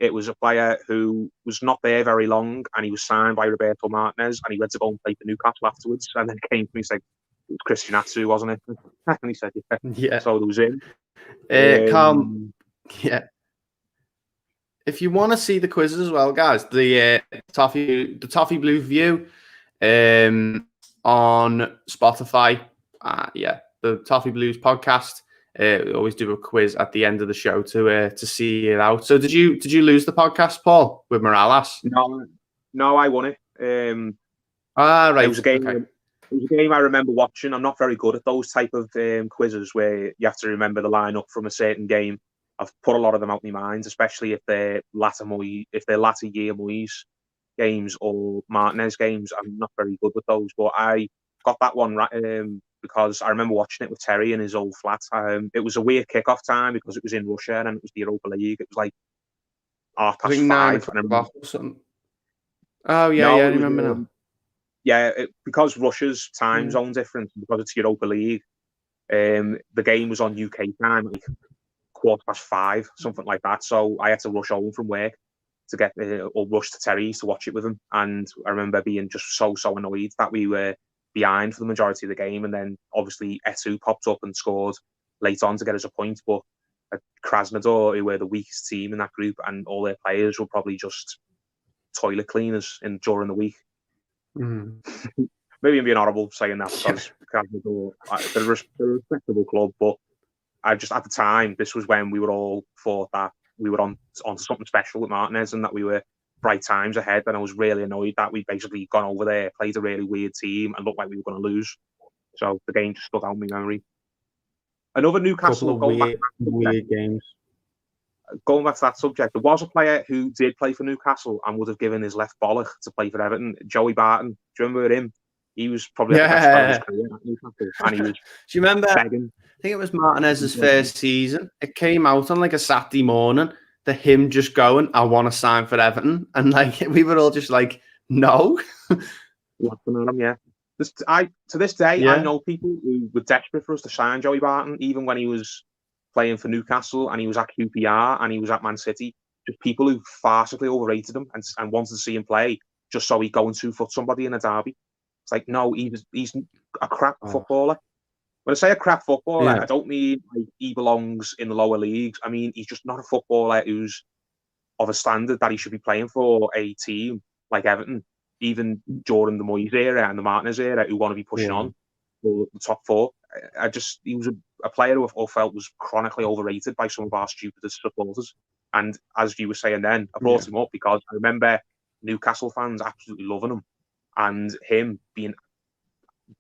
it was a player who was not there very long, and he was signed by Roberto Martinez, and he went to go and play for Newcastle afterwards. And then came to me and said, "It was Christian Atsu, wasn't it?" And he said, "Yeah." So there was him. Carl, yeah. If you want to see the quizzes as well, guys, the Toffee Blue View on Spotify. The Toffee Blues podcast. We always do a quiz at the end of the show to see it out. So did you lose the podcast, Paul, with Morales? No, I won it. Right. It was a game. Okay. It was a game I remember watching. I'm not very good at those type of quizzes where you have to remember the lineup from a certain game. I've put a lot of them out of my mind, especially if they're latter year Moyes. games or Martinez games. I'm not very good with those, but I got that one right because I remember watching it with Terry in his old flat. It was a weird kickoff time because it was in Russia and it was the Europa League. It was like I 5:30. think 9 o'clock or something. Oh yeah, No, I it was, remember now. because Russia's time zone different, because it's Europa League. The game was on UK time, like 5:15, something like that. So I had to rush home from work to get or rush to Terry's to watch it with him. And I remember being just so annoyed that we were behind for the majority of the game, and then obviously Etu popped up and scored late on to get us a point. But Krasnodar, who were the weakest team in that group, and all their players were probably just toilet cleaners during the week. Maybe I'm being horrible saying that because Krasnodar, they're a respectable club, but I just, at the time, this was when we were all thought that we were on something special with Martinez and that we were bright times ahead. And I was really annoyed that we basically gone over there, played a really weird team, and looked like we were going to lose. So the game just stuck out in my memory. Another Newcastle weird games. Going back to that subject, there was a player who did play for Newcastle and would have given his left bollock to play for Everton. Joey Barton. Do you remember him? He was probably the best player of his career at Newcastle, and he was. Do you remember? Begging. I think it was Martinez's first season. It came out on like a Saturday morning. The him just going, "I want to sign for Everton," and like we were all just like, "No." Laughing at him, yeah. To this day, I know people who were desperate for us to sign Joey Barton, even when he was playing for Newcastle and he was at QPR and he was at Man City. Just people who farcically overrated him and wanted to see him play just so he'd go and 2-foot somebody in a derby. It's like, no, he's a crap footballer. When I say a crap footballer, I don't mean like he belongs in the lower leagues. I mean, he's just not a footballer who's of a standard that he should be playing for a team like Everton, even during the Moyes era and the Martinez era, who want to be pushing on for the top four. He was a player who I felt was chronically overrated by some of our stupidest supporters. And as you were saying then, I brought him up because I remember Newcastle fans absolutely loving him and him being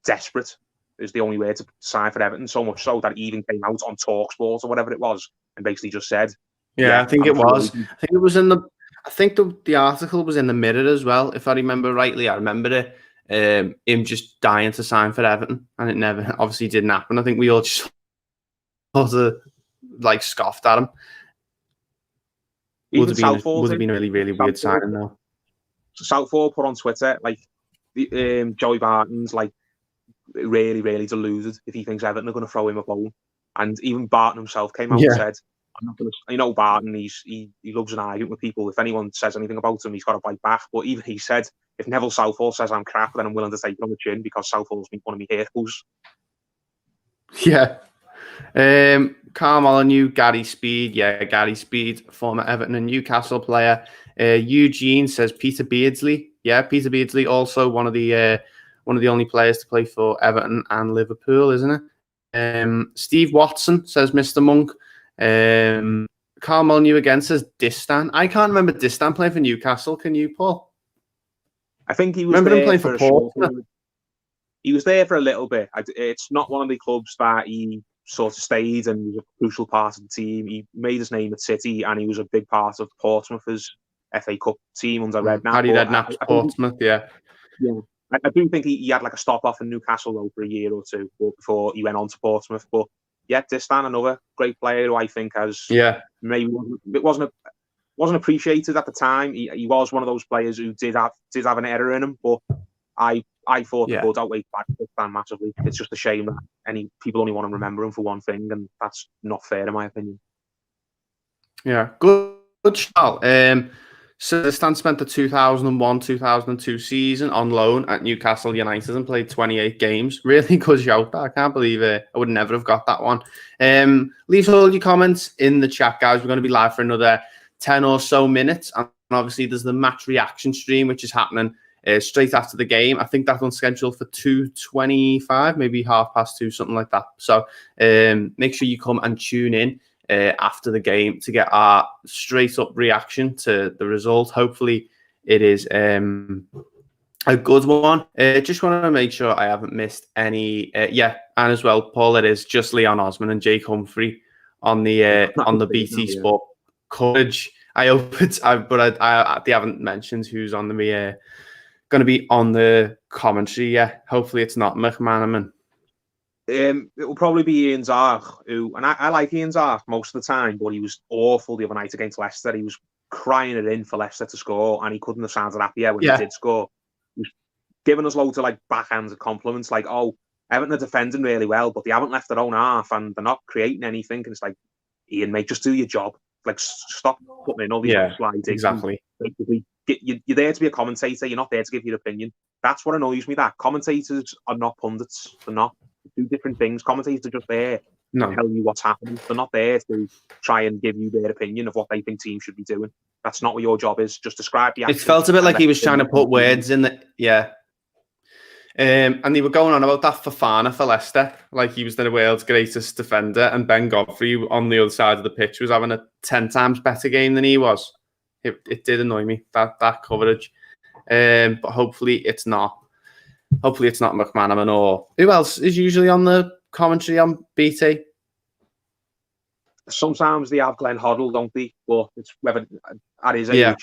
desperate is the only way to sign for Everton, so much so that he even came out on TalkSport or whatever it was and basically just said, I think it was. I think it was in the. I think the article was in the Mirror as well, if I remember rightly. I remember it. Him just dying to sign for Everton, and it never obviously didn't happen. I think we all just sort of like scoffed at him. Would have been really, really weird signing though. Southall put on Twitter like Joey Barton's like really, really deluded if he thinks Everton are going to throw him a bone. And even Barton himself came out and said, "I'm not going to." Barton, he loves an argument with people. If anyone says anything about him, he's got to bite back. But even he said, if Neville Southall says I'm crap, then I'm willing to take it on the chin because Southall's been one of my heroes. Yeah. Carl Molyneux, Gary Speed. Yeah, Gary Speed, former Everton and Newcastle player. Eugene says Peter Beardsley. Yeah, Peter Beardsley, also one of the only players to play for Everton and Liverpool, isn't it? Steve Watson says Mr. Monk. Carl Molyneux again says Distan. I can't remember Distan playing for Newcastle. Can you, Paul? I think he was remember him playing for Portsmouth. He was there for a little bit. It's not one of the clubs that he sort of stayed and was a crucial part of the team. He made his name at City and he was a big part of Portsmouth's FA Cup team under Redknapp. Harry Redknapp's Portsmouth, Yeah. I do think he had like a stop off in Newcastle though for a year or two before he went on to Portsmouth. But yeah, Distan, another great player who I think has maybe wasn't appreciated at the time. He was one of those players who did have an error in him, but I thought the good outweighed bad Distan massively. It's just a shame that people only want to remember him for one thing, and that's not fair in my opinion. Yeah, good shout. So Stan spent the 2001-2002 season on loan at Newcastle United and played 28 games. Really good shout. I can't believe it. I would never have got that one. Leave all your comments in the chat, guys. We're going to be live for another 10 or so minutes. And obviously there's the match reaction stream, which is happening straight after the game. I think that's on schedule for 2:25, maybe 2:30, something like that. So make sure you come and tune in after the game to get our straight up reaction to the result. Hopefully it is a good one. Just want to make sure I haven't missed any. And as well, Paul, it is just Leon Osman and Jake Humphrey on the BT Sport coverage. I hope it's. They haven't mentioned who's on the going to be on the commentary yet. Hopefully, it's not McManaman. It will probably be Ian Zark, and I like Ian Zark most of the time, but he was awful the other night against Leicester. He was crying it in for Leicester to score, and he couldn't have sounded happier when he did score. He was giving us loads of like backhanded compliments, like, "Oh, Everton are defending really well, but they haven't left their own half, and they're not creating anything." And it's like, Ian, mate, just do your job. Like, stop putting in all these slides. Exactly. Basically, you're there to be a commentator. You're not there to give your opinion. That's what annoys me. That commentators are not pundits. They're not. They do different things. Commentators are just there to tell you what's happening. They're not there to try and give you their opinion of what they think teams should be doing. That's not what your job is. Just describe the action. It felt a bit like he was trying to put words in the and they were going on about that Fofana for Leicester, like he was the world's greatest defender, and Ben Godfrey on the other side of the pitch was having a 10 times better game than he was. It did annoy me, that coverage. But hopefully it's not. Hopefully it's not McManaman. Or who else is usually on the commentary on BT? Sometimes they have Glenn Hoddle, don't they? But it's whether at his age. Yeah,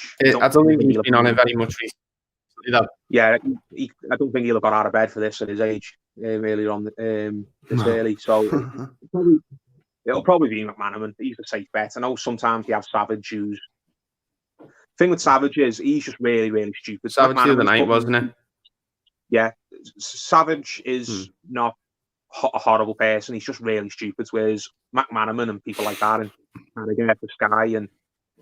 I don't think he's been on it very much recently. Yeah, I don't think he'll have got out of bed for this at his age earlier on this early. So it'll probably be McManaman. He's a safe bet. I know sometimes you have Savage, who's... The thing with Savage is he's just really, really stupid. Savage the other night, wasn't it? Yeah, Savage is not a horrible person. He's just really stupid. Whereas McManaman and people like that, and again for Sky and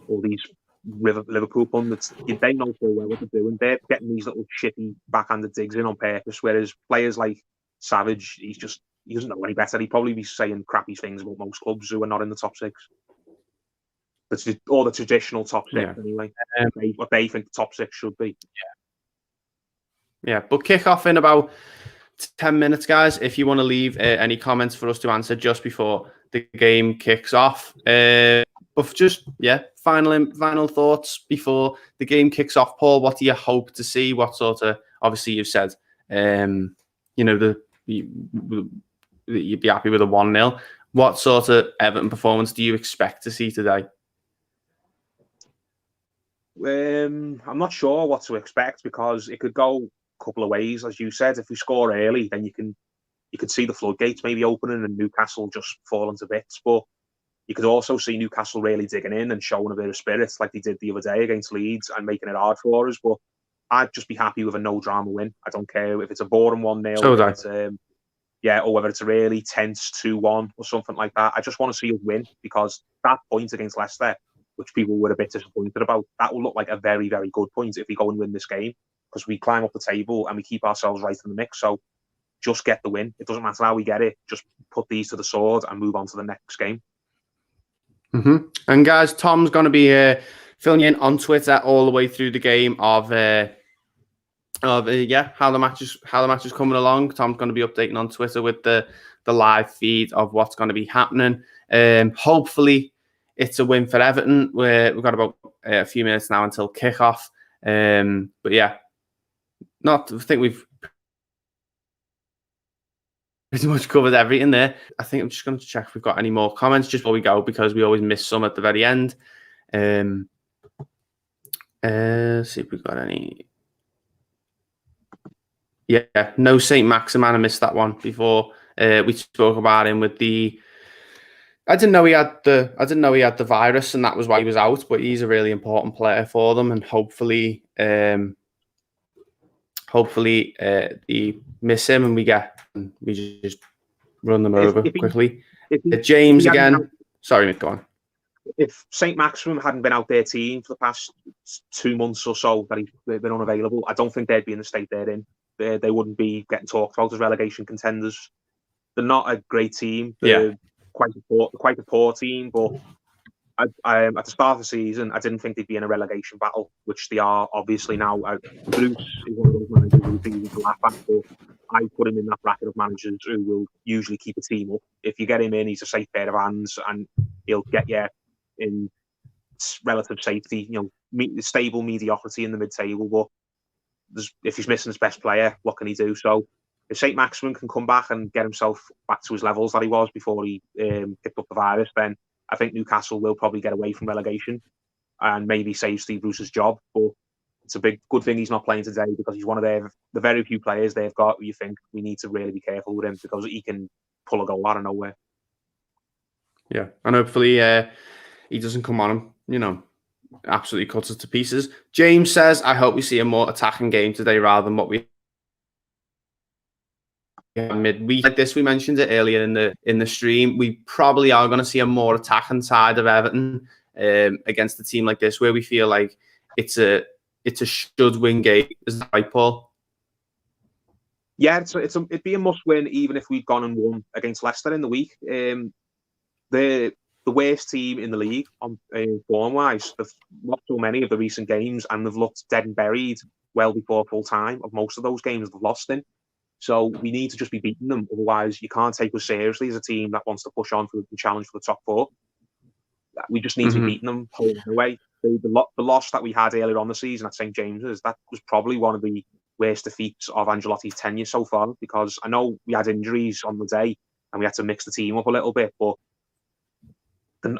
all these Liverpool pundits, they know full well what they're doing. They're getting these little shitty backhanded digs in on purpose. Whereas players like Savage, he doesn't know any better. He'd probably be saying crappy things about most clubs who are not in the top six. Or the traditional top six, anyway. What they think the top six should be. Yeah, but kick off in about 10 minutes, guys. If you want to leave any comments for us to answer just before the game kicks off. But just, final thoughts before the game kicks off. Paul, what do you hope to see? What sort of, obviously you've said, you'd be happy with a 1-0. What sort of Everton performance do you expect to see today? I'm not sure what to expect because it could go a couple of ways. As you said, if we score early, then you could see the floodgates maybe opening and Newcastle just falling to bits. But you could also see Newcastle really digging in and showing a bit of spirit like they did the other day against Leeds and making it hard for us. But I'd just be happy with a no-drama win. I don't care if it's a boring 1-0, or whether it's a really tense 2-1 or something like that. I just want to see us win because that point against Leicester, which people were a bit disappointed about, that will look like a very, very good point if we go and win this game because we climb up the table and we keep ourselves right in the mix. So just get the win. It doesn't matter how we get it. Just put these to the sword and move on to the next game. And guys, Tom's going to be filling in on Twitter all the way through the game of how the match is coming along. Tom's going to be updating on Twitter with the live feed of what's going to be happening. Hopefully, it's a win for Everton. We've got about a few minutes now until kickoff. But yeah, I think we've pretty much covered everything there. I think I'm just going to check if we've got any more comments just before we go because we always miss some at the very end. See if we've got any. Yeah, no Saint Maximan. I missed that one before. We spoke about him with the. I didn't know he had the virus, and that was why he was out. But he's a really important player for them, and hopefully, we miss him, and we just run them over quickly. James again. Sorry, Mick, go on. If Saint Maximin hadn't been out their team for the past 2 months or so that they've been unavailable, I don't think they'd be in the state they're in. They wouldn't be getting talked about as relegation contenders. They're not a great team. They're quite a poor team, but at the start of the season, I didn't think they'd be in a relegation battle, which they are obviously now. Bruce is one of those managers who's easy to laugh at, but I put him in that bracket of managers who will usually keep a team up. If you get him in, he's a safe pair of hands, and he'll get you in relative safety. Stable mediocrity in the mid-table, but if he's missing his best player, what can he do? So if St. Maximin can come back and get himself back to his levels that he was before he picked up the virus, then I think Newcastle will probably get away from relegation. and maybe save Steve Bruce's job. But it's a good thing he's not playing today, because he's one of the very few players they've got where you think we need to really be careful with him, because he can pull a goal out of nowhere. Yeah, and hopefully he doesn't come on and, absolutely cuts us to pieces. James says, I hope we see a more attacking game today rather than what we midweek like this. We mentioned it earlier in the stream. We probably are going to see a more attacking side of Everton against a team like this, where we feel like it's a should win game. Is that right, Paul? Yeah, it'd be a must win even if we'd gone and won against Leicester in the week. The worst team in the league on form wise. They've lost so many of the recent games, and they've looked dead and buried well before full time of most of those games they've lost in. So we need to just be beating them. Otherwise, you can't take us seriously as a team that wants to push on for the challenge for the top four. We just need to be beating them home and away. The loss that we had earlier on the season at St James's, that was probably one of the worst defeats of Ancelotti's tenure so far, because I know we had injuries on the day and we had to mix the team up a little bit, but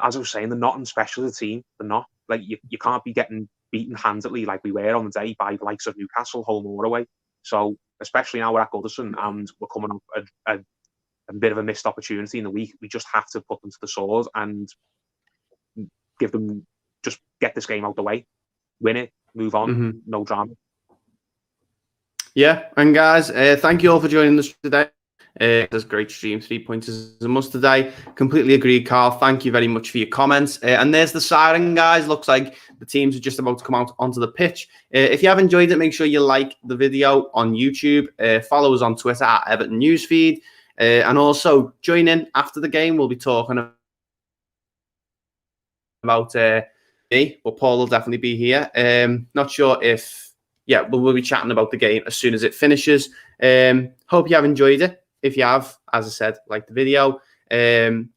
as I was saying, they're not as special as a team. They're not. Like, you can't be getting beaten handily like we were on the day by the likes of Newcastle, home or away. So, especially now we're at Goodison and we're coming up a bit of a missed opportunity in the week, we just have to put them to the sword and just get this game out the way, win it, move on, no drama. Yeah, and guys, thank you all for joining us today. That's a great stream. 3 points is a must today. Completely agreed, Carl. Thank you very much for your comments. And there's the siren, guys. Looks like the teams are just about to come out onto the pitch. If you have enjoyed it, make sure you like the video on YouTube. Follow us on Twitter at Everton Newsfeed. And also join in after the game. We'll be talking about me, but Paul will definitely be here. Not sure if, we'll be chatting about the game as soon as it finishes. Hope you have enjoyed it. If you have, as I said, like the video.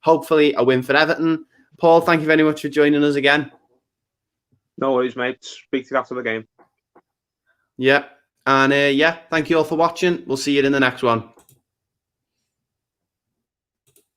Hopefully a win for Everton. Paul, thank you very much for joining us again. No worries, mate. Speak to you after the game. Yeah. And thank you all for watching. We'll see you in the next one.